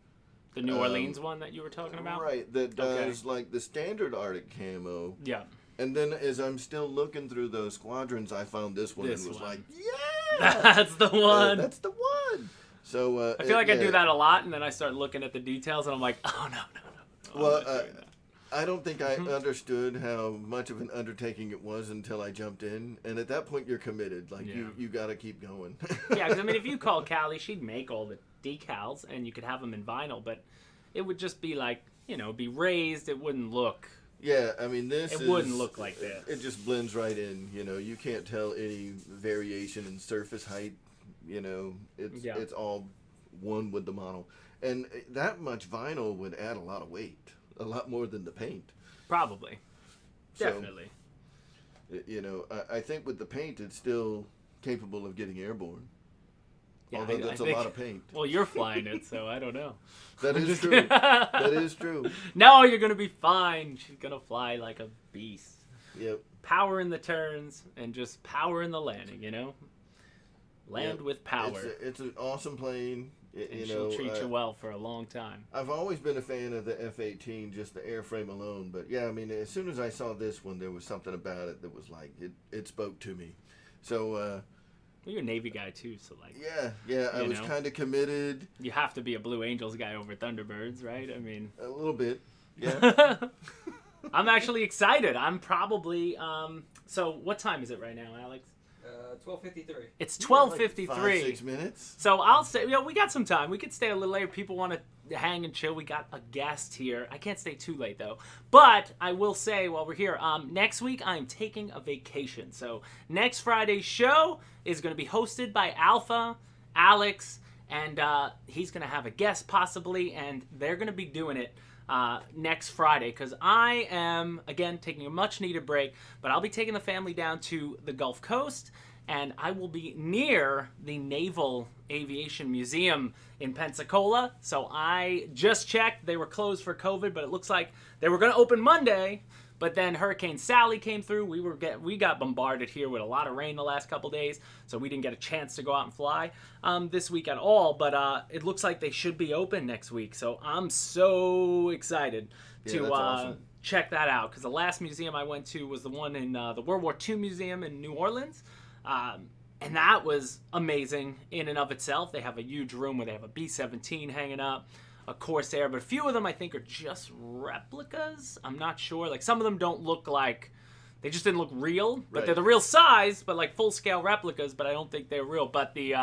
The New Orleans one that you were talking about? Right, that does like the standard Arctic camo. Yeah. And then as I'm still looking through those squadrons, I found this one and was like, that's the one. That's the one. So I feel like I do that a lot, and then I start looking at the details, and I'm like, oh, no. Well, I don't think I understood how much of an undertaking it was until I jumped in. And at that point, you're committed. Like, you got to keep going. Yeah, because, if you called Callie, she'd make all the decals, and you could have them in vinyl, but it would just be like, be raised. It wouldn't look... Yeah, this It wouldn't look like this. It just blends right in. You can't tell any variation in surface height. It's all one with the model. And that much vinyl would add a lot of weight. A lot more than the paint. Probably. Definitely. So, I think with the paint, it's still capable of getting airborne. Yeah, although that's a lot of paint. Well, you're flying it, so I don't know. That is true. That is true. No, you're going to be fine. She's going to fly like a beast. Yep. Power in the turns and just power in the landing, Land with power. It's an awesome plane. And she'll treat you well for a long time. I've always been a fan of the F-18, just the airframe alone. But yeah, as soon as I saw this one, there was something about it that was like, it spoke to me. So, well, you're a Navy guy too, so like. Yeah, I was kind of committed. You have to be a Blue Angels guy over Thunderbirds, right? A little bit, yeah. I'm actually excited. I'm probably, so what time is it right now, Alex? 12:53. It's 12:53. Like 5-6 minutes. So I'll say, we got some time. We could stay a little later. People want to hang and chill. We got a guest here. I can't stay too late though. But I will say while we're here, next week I'm taking a vacation. So next Friday's show is going to be hosted by Alpha, Alex, and he's going to have a guest possibly, and they're going to be doing it next Friday because I am, again, taking a much-needed break, but I'll be taking the family down to the Gulf Coast, and I will be near the Naval Aviation Museum in Pensacola. So I just checked. They were closed for COVID, but it looks like they were going to open Monday, But then Hurricane Sally came through. We got bombarded here with a lot of rain the last couple days, so we didn't get a chance to go out and fly this week at all. But it looks like they should be open next week, so I'm so excited to awesome. check that out. Because the last museum I went to was the one in the World War II Museum in New Orleans. And that was amazing in and of itself. They have a huge room where they have a B-17 hanging up, a Corsair, but a few of them I think are just replicas. I'm not sure. Like some of them don't look like, they just didn't look real, but they're the real size, but like full-scale replicas, but I don't think they're real. But the,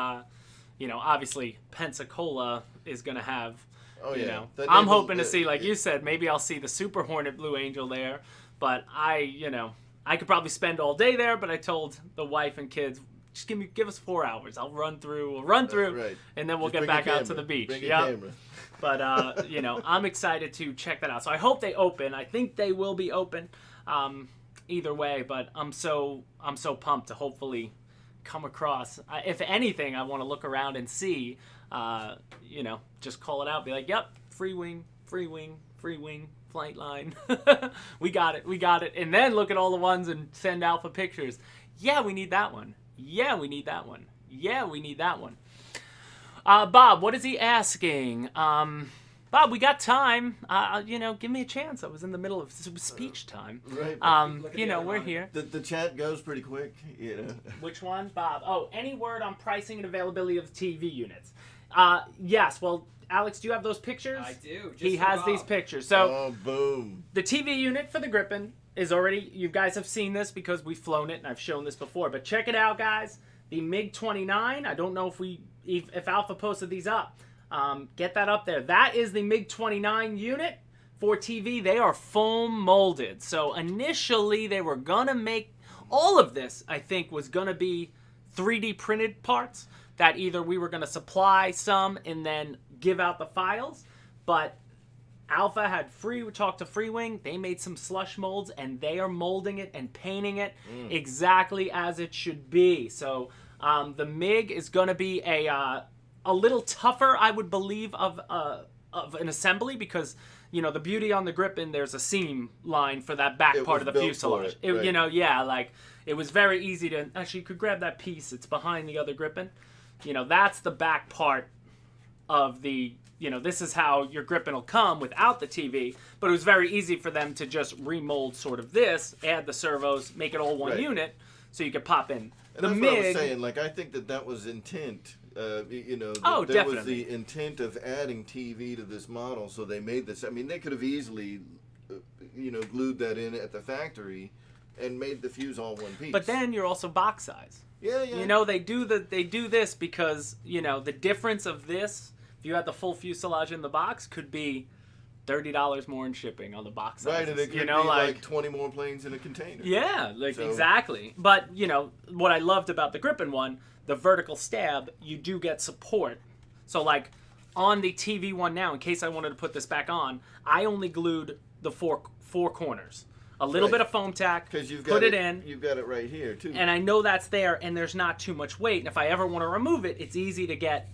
obviously Pensacola is going to have, I'm hoping to see, like you said, maybe I'll see the Super Hornet Blue Angel there, but I could probably spend all day there, but I told the wife and kids, just give us 4 hours. I'll run through, and then we'll get back out to the beach. Camera. But I'm excited to check that out. So I hope they open. I think they will be open, either way. But I'm so pumped to hopefully come across. If anything, I want to look around and see. Just call it out. Be like, yep, Freewing, flight line. we got it. And then look at all the ones and send Alpha pictures. Yeah, we need that one. Yeah, we need that one. Yeah, we need that one. Bob, what is he asking? Bob, we got time. Give me a chance. I was in the middle of speech time. Right. We're here. The chat goes pretty quick. Which one, Bob? Oh, any word on pricing and availability of the TV units? Yes. Well, Alex, do you have those pictures? I do. He has these pictures. So, boom. The TV unit for the Gripen is already, you guys have seen this because we've flown it and I've shown this before, but check it out, guys. The MiG-29, I don't know if Alpha posted these up. Get that up there. That is the MiG-29 unit for TV. They are foam molded. So initially they were gonna make, all of this I think was gonna be 3D printed parts that either we were gonna supply some and then give out the files, but Alpha had talked to Freewing. They made some slush molds, and they are molding it and painting it exactly as it should be. So the MiG is going to be a little tougher, I would believe, of an assembly because the beauty on the Gripen, there's a seam line for that back part of the fuselage. It was very easy to actually. You could grab that piece. It's behind the other Gripen. That's the back part of the. This is how your Gripen will come without the TV, but it was very easy for them to just remold sort of this, add the servos, make it all one unit, so you could pop in. And that's what I was saying. Like, I think that was intent. There definitely was the intent of adding TV to this model, so they made this. I mean, they could have easily, glued that in at the factory and made the fuse all one piece. But then you're also box size. Yeah. They do this because the difference of this. If you had the full fuselage in the box, could be $30 more in shipping on the box sizes. Right, and it could be like 20 more planes in a container. Yeah, exactly. But, what I loved about the Gripen one, the vertical stab, you do get support. So, like, on the TV one now, in case I wanted to put this back on, I only glued the four corners. A little bit of foam tack, put it in. You've got it right here, too. And I know that's there, and there's not too much weight. And if I ever want to remove it, it's easy to get...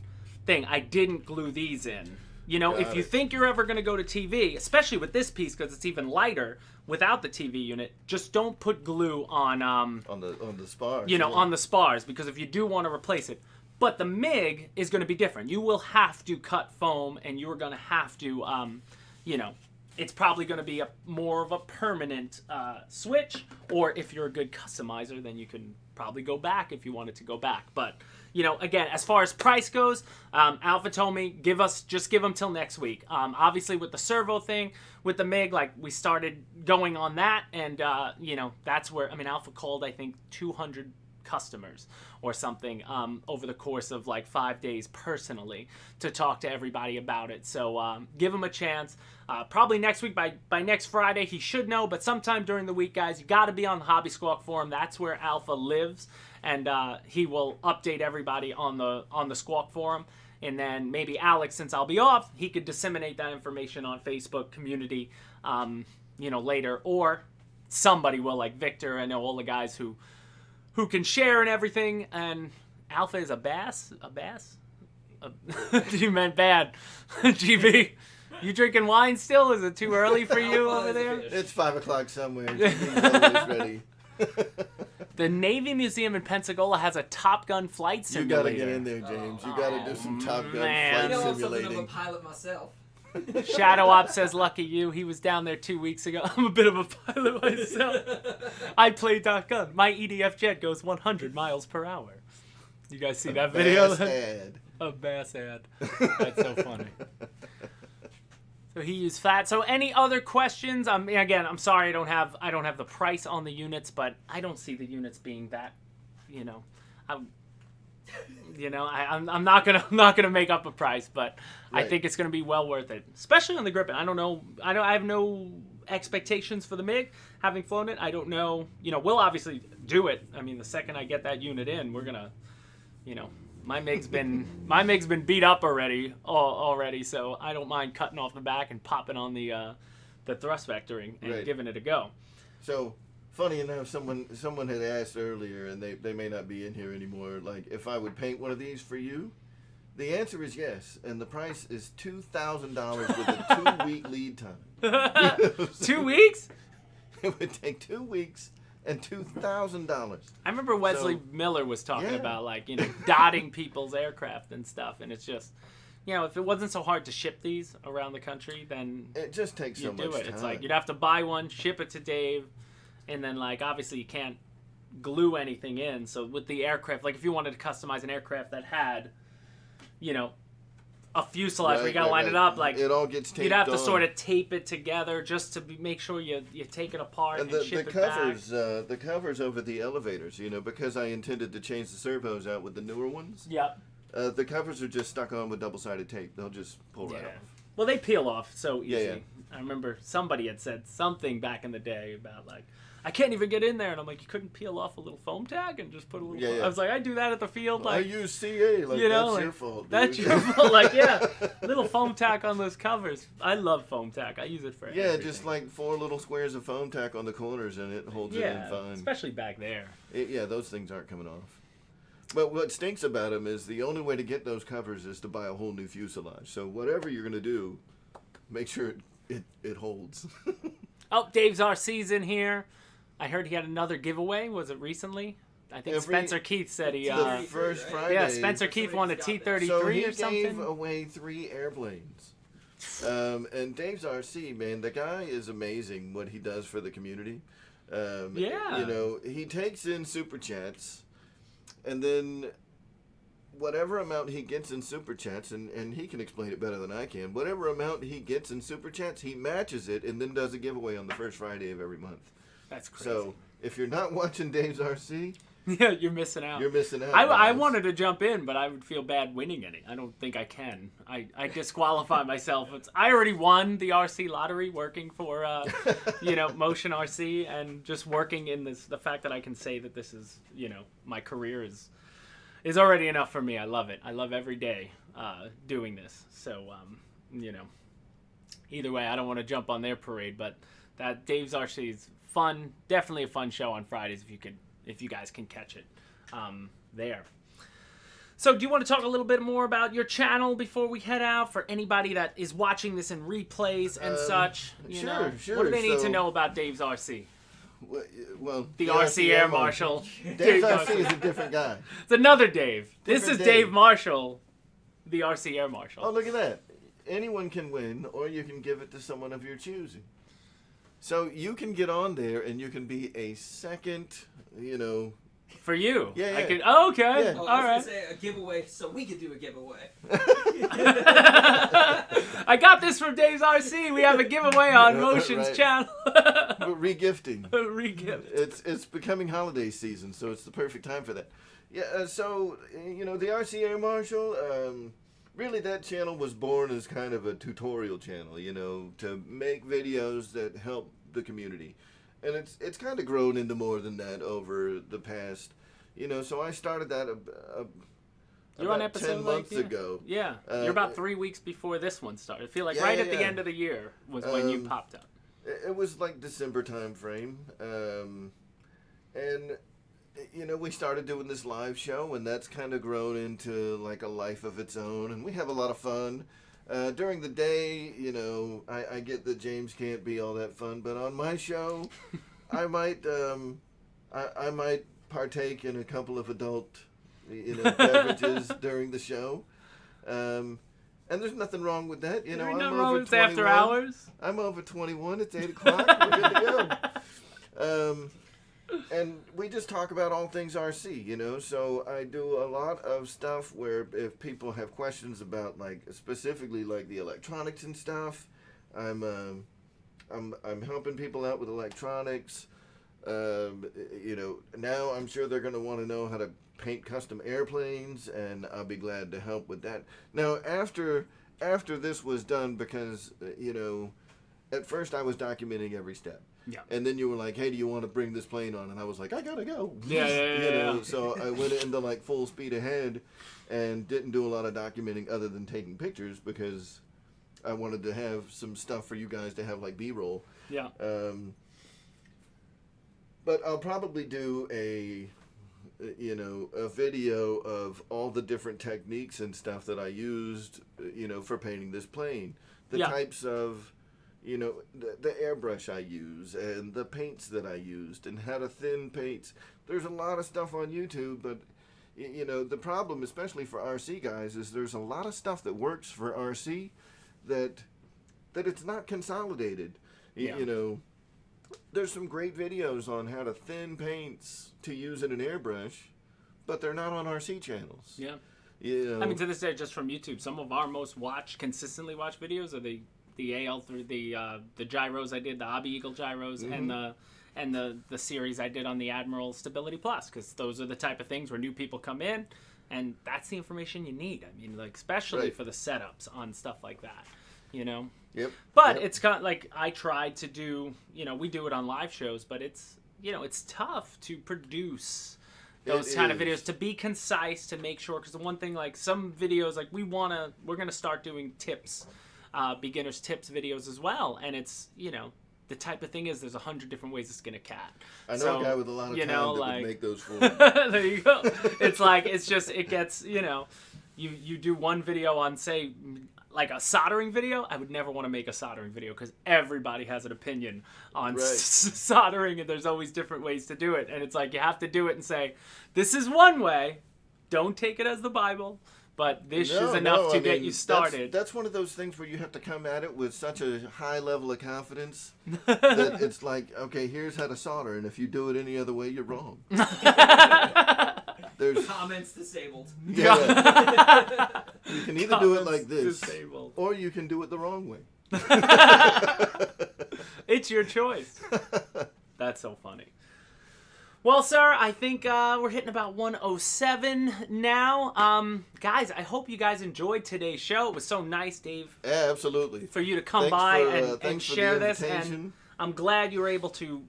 I didn't glue these in. If you think you're ever going to go to TV, especially with this piece because it's even lighter without the TV unit, just don't put glue on the spars. On the spars, because if you do want to replace it. But the MiG is going to be different. You will have to cut foam, and you're going to have to it's probably going to be more of a permanent switch, or if you're a good customizer, then you can probably go back if you wanted to go back. But again, as far as price goes, Alpha told me just give them till next week. Obviously with the servo thing, with the MiG, like we started going on that, and that's where Alpha called I think 200 customers or something over the course of like 5 days personally to talk to everybody about it. So give him a chance. Probably next week, by next Friday, he should know, but sometime during the week, guys, you got to be on the Hobby Squawk forum. That's where Alpha lives, and he will update everybody on the Squawk forum. And then maybe Alex, since I'll be off, he could disseminate that information on Facebook community, later, or somebody will, like Victor. I know all the guys who can share and everything. And Alpha is a bass. You meant bad, GB. You drinking wine still? Is it too early for you Well, over there? It's 5 o'clock somewhere. He's always ready. The Navy Museum in Pensacola has a Top Gun flight You simulator. gotta get in there, James. You gotta do some Top Gun man. You flight know I'm something of a simulating. pilot myself. Shadow Op says, lucky you. He was down there 2 weeks ago. I'm a bit of a pilot myself. I play Top Gun. My EDF jet goes 100 miles per hour. You guys see that video? Bass ad. A bass ad. That's so funny. So he used fat. So any other questions? Again, I'm sorry I don't have the price on the units, but I don't see the units being that, I'm not gonna make up a price, but Right. I think it's gonna be well worth it, especially on the Gripen. I don't know. I have no expectations for the MiG, having flown it. I don't know. We'll obviously do it. I mean, the second I get that unit in, we're gonna, my MiG's been beat up already, so I don't mind cutting off the back and popping on the thrust vectoring and Right. giving it a go. So, funny enough, someone had asked earlier, and they may not be in here anymore, like, if I would paint one of these for you. The answer is yes, and the price is $2,000 with a 2-week lead time. 2 weeks? It would take 2 weeks and $2,000. I remember Wesley So, Miller was talking yeah. about, dotting people's aircraft and stuff, and it's just, if it wasn't so hard to ship these around the country, then It just takes so you much do it. time. It's like you'd have to buy one, ship it to Dave, and then obviously you can't glue anything in. So with the aircraft, if you wanted to customize an aircraft that had, a fuselage where you gotta line it up, it all gets taped you'd have to on. sort of tape it together just to make sure you take it apart and, And ship the it back. covers, the covers over the elevators, because I intended to change the servos out with the newer ones. Yep. The covers are just stuck on with double-sided tape. They'll just pull right Yeah. off. Well, they peel off so easy. Yeah. I remember somebody had said something back in the day about I can't even get in there, and I'm like, you couldn't peel off a little foam tag and just put a little. Yeah, yeah. I was like, I do that at the field, I use CA, that's your fault. That's dude. your fault. Little foam tack on those covers. I love foam tack. I use it for Yeah, everything. just 4 little squares of foam tack on the corners, and it holds it in fine. especially back there. Those things aren't coming off. But what stinks about them is the only way to get those covers is to buy a whole new fuselage. So whatever you're going to do, make sure it holds. Oh, Dave's RC's in here. I heard he had another giveaway. Was it recently? I think Spencer Keith said he. The first Friday. Yeah, Spencer Keith won a T-33 So he or something. gave away 3 airplanes. And Dave's RC, man, the guy is amazing what he does for the community. Yeah. He takes in super chats, and then whatever amount he gets in super chats, and he can explain it better than I can, whatever amount he gets in super chats, he matches it and then does a giveaway on the first Friday of every month. That's crazy. So if you're not watching Dave's RC, yeah, you're missing out. you're missing out. I guys. wanted to jump in, but I would feel bad winning any. I don't think I can. I disqualify myself. I already won the RC lottery working for, Motion RC, and just working in the fact that I can say that this is, my career is already enough for me. I love it. I love every day doing this. So, either way, I don't want to jump on their parade, but that Dave's RC is fun. Definitely a fun show on Fridays if you guys can catch it there. So do you want to talk a little bit more about your channel before we head out for anybody that is watching this in replays and such? Sure. What do they need to So- know about Dave's RC? Well, The RC Air Marshal. Dave's RC is a different guy. It's another Dave. This Different is Dave. Dave Marshall, the RC Air Marshal. Oh, look at that. Anyone can win, or you can give it to someone of your choosing. So you can get on there, and you can be a second, For you. Yeah. I could, okay. Yeah. Oh, All I was right. gonna say a giveaway, so we could do a giveaway. I got this from Dave's RC. We have a giveaway on Motion's Right. channel. But regifting. Re-gift. It's becoming holiday season, so it's the perfect time for that. Yeah, so, the RC Air Marshal, really that channel was born as kind of a tutorial channel, to make videos that help the community. And it's kind of grown into more than that over the past, so I started that You're on about episode 10 months ago. Yeah, you're about 3 weeks before this one started. I feel like Yeah, right at yeah. the end of the year was when you popped up. It was like December time frame. And, we started doing this live show, and that's kind of grown into like a life of its own, and we have a lot of fun. During the day, you know, I get that James can't be all that fun, but on my show, I might partake in a couple of adult, beverages during the show, and there's nothing wrong with that. You know, I'm over 21. After hours. I'm over 21. It's 8 o'clock. We're good to go. And we just talk about all things RC, you know. So I do a lot of stuff where if people have questions about, like, specifically like the electronics and stuff, I'm helping people out with electronics. You know, now I'm sure they're going to want to know how to paint custom airplanes, and I'll be glad to help with that. Now, after this was done, because you know, at first I was documenting every step. Yeah. And then you were like, hey, do you want to bring this plane on? And I was like, I gotta go. Yeah. So I went into like full speed ahead and didn't do a lot of documenting other than taking pictures, because I wanted to have some stuff for you guys to have like B-roll. Yeah. But I'll probably do a video of all the different techniques and stuff that I used, for painting this plane. The types of, the airbrush I use and the paints that I used and how to thin paints. There's a lot of stuff on YouTube, but, the problem, especially for RC guys, is there's a lot of stuff that works for RC that it's not consolidated. Yeah. There's some great videos on how to thin paints to use in an airbrush, but they're not on RC channels. Yeah. I mean, to this day, just from YouTube, some of our most consistently watched videos are the AL3, the gyros I did, the Hobby Eagle gyros, mm-hmm. and the series I did on the Admiral Stability Plus, because those are the type of things where new people come in, and that's the information you need. I mean, like, especially for the setups on stuff like that, Yep. But it's got, like, I tried to do, we do it on live shows, but it's, it's tough to produce those kind of videos, to be concise, to make sure, because the one thing, like, some videos, like, we're going to start doing tips, beginners tips videos as well, and it's, the type of thing is there's 100 different ways to skin a cat. I know a guy with a lot of time that would make those for me. There you go. It's like, it gets, you do one video on, say, like a soldering video. I would never want to make a soldering video because everybody has an opinion on soldering, and there's always different ways to do it. And it's like, you have to do it and say, this is one way. Don't take it as the Bible, but this is enough to get you started. That's one of those things where you have to come at it with such a high level of confidence that it's like, okay, here's how to solder, and if you do it any other way, you're wrong. There's comments disabled. Yeah. You can either do it like this, disabled, or you can do it the wrong way. It's your choice. That's so funny. Well, sir, I think we're hitting about 1:07 now. Guys, I hope you guys enjoyed today's show. It was so nice, Dave. Yeah, absolutely. For you to come by and share this. And I'm glad you were able to,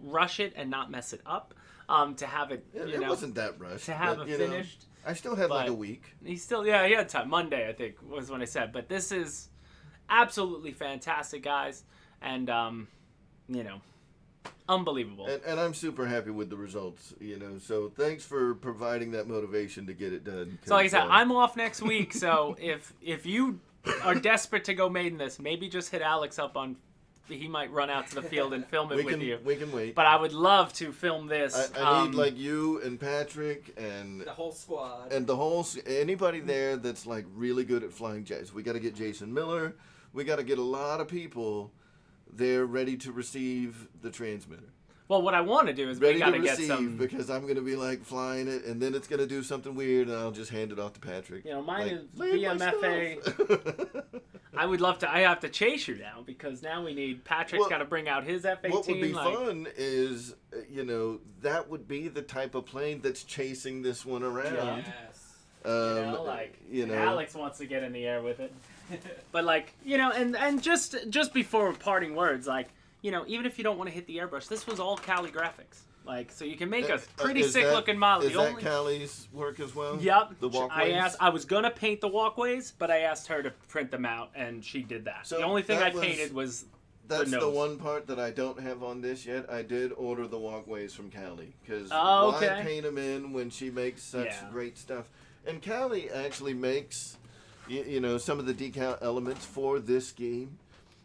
rush it and not mess it up. To have it, it wasn't that rushed. To have it finished. I still had like a week. He had time. Monday, I think, was when I said. But this is absolutely fantastic, guys. And, unbelievable. And I'm super happy with the results, So thanks for providing that motivation to get it done. So like I said, I'm off next week. So if you are desperate to go maiden this, maybe just hit Alex up on. He might run out to the field and film it with you. We can wait. But I would love to film this. I need like you and Patrick and the whole squad. And anybody there that's like really good at flying jets. We got to get Jason Miller. We got to get a lot of people there ready to receive the transmitter. Well, what I want to do is we got to get some, because I'm going to be like flying it, and then it's going to do something weird, and I'll just hand it off to Patrick. Mine is VMFA. I would love to. I have to chase you now, because now we need Patrick's got to bring out his F-18. What would be fun is, that would be the type of plane that's chasing this one around. Yes. Alex wants to get in the air with it. But and just before parting words, even if you don't want to hit the airbrush, this was all Cali graphics. So you can make a pretty sick looking model. Is that Cali's work as well? Yep. The walkways? I was gonna paint the walkways, but I asked her to print them out, and she did that. So the only thing I painted was That's the one part that I don't have on this yet. I did order the walkways from Cali, because why paint them in when she makes such great stuff? And Cali actually makes you know, some of the decal elements for this game.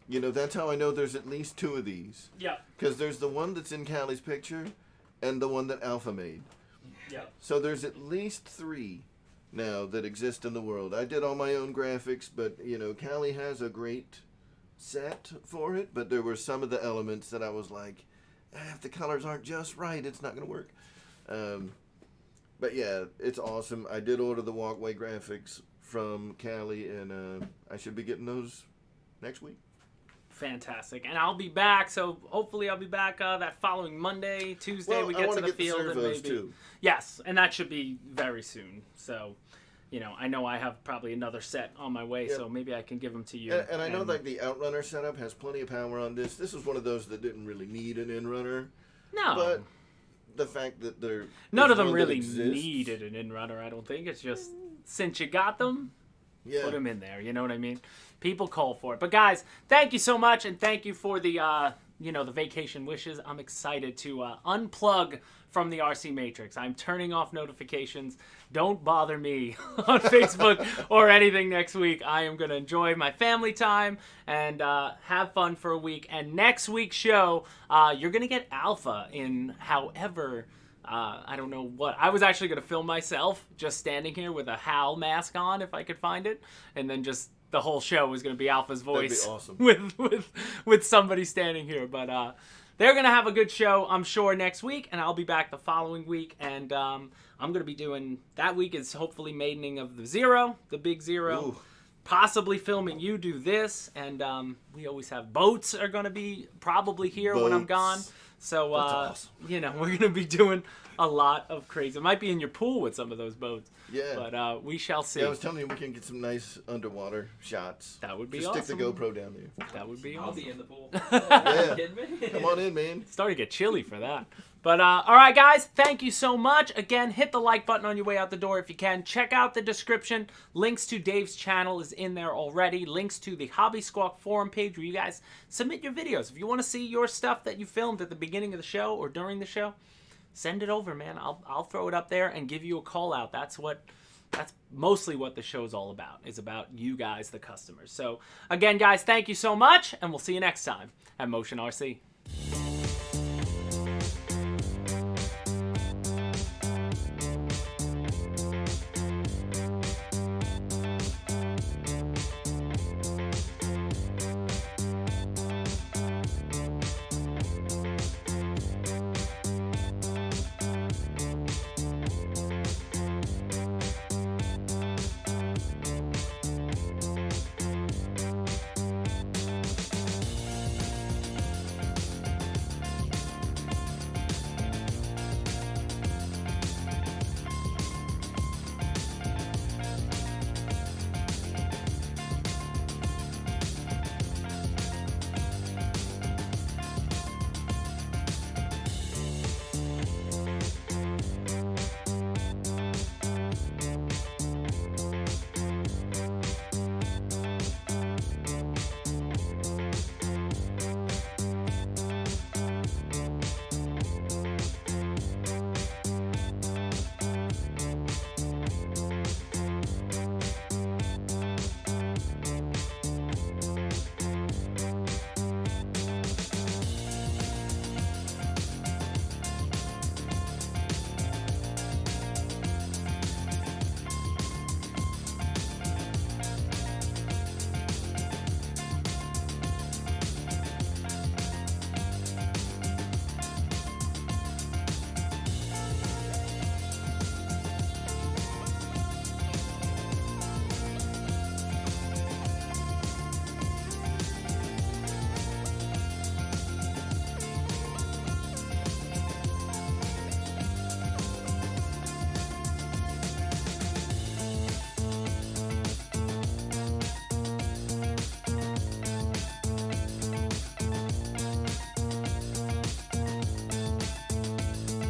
You know, that's how I know there's at least 2 of these. Yeah. Because there's the one that's in Callie's picture and the one that Alpha made. Yeah. So there's at least 3 now that exist in the world. I did all my own graphics, but, you know, Callie has a great set for it, but there were some of the elements that I was like, if the colors aren't just right, it's not going to work. But yeah, it's awesome. I did order the walkway graphics from Callie, and I should be getting those next week. Fantastic. And I'll be back, so hopefully I'll be back that following Monday, Tuesday. We get to the field. The servos too. Yes, and that should be very soon. So, you know, I know I have probably another set on my way, so maybe I can give them to you. And I know like the Outrunner setup has plenty of power on this. This is one of those that didn't really need an in-runner. No. But the fact that none of them really needed an in-runner, I don't think. It's just, since you got them, put them in there. You know what I mean? People call for it. But guys, thank you so much, and thank you for the the vacation wishes. I'm excited to unplug from the RC Matrix. I'm turning off notifications. Don't bother me on Facebook or anything next week. I am going to enjoy my family time and have fun for a week. And next week's show, you're going to get Alpha in however... I don't know what. I was actually going to film myself just standing here with a HAL mask on if I could find it. And then just the whole show was going to be Alpha's voice. That'd be awesome. with somebody standing here. But they're going to have a good show, I'm sure, next week. And I'll be back the following week. And I'm going to be doing... That week is hopefully maidening of the Zero, the big Zero. Ooh. Possibly filming you do this. And we always have boats are going to be probably here when I'm gone. So, awesome. you know, we're going to be doing a lot of crazy. It might be in your pool with some of those boats. Yeah. But we shall see. Yeah, I was telling you we can get some nice underwater shots. That would be Just awesome. Stick the GoPro down there. That would be I'll awesome. be in the pool. Yeah. You kidding me? Come on in, man. It's starting to get chilly for that. But, all right, guys, thank you so much. Again, hit the like button on your way out the door if you can. Check out the description. Links to Dave's channel is in there already. Links to the Hobby Squawk forum page where you guys submit your videos. If you want to see your stuff that you filmed at the beginning of the show or during the show, send it over, man. I'll throw it up there and give you a call out. That's mostly what the show's all about. It's about you guys, the customers. So, again, guys, thank you so much, and we'll see you next time at Motion RC.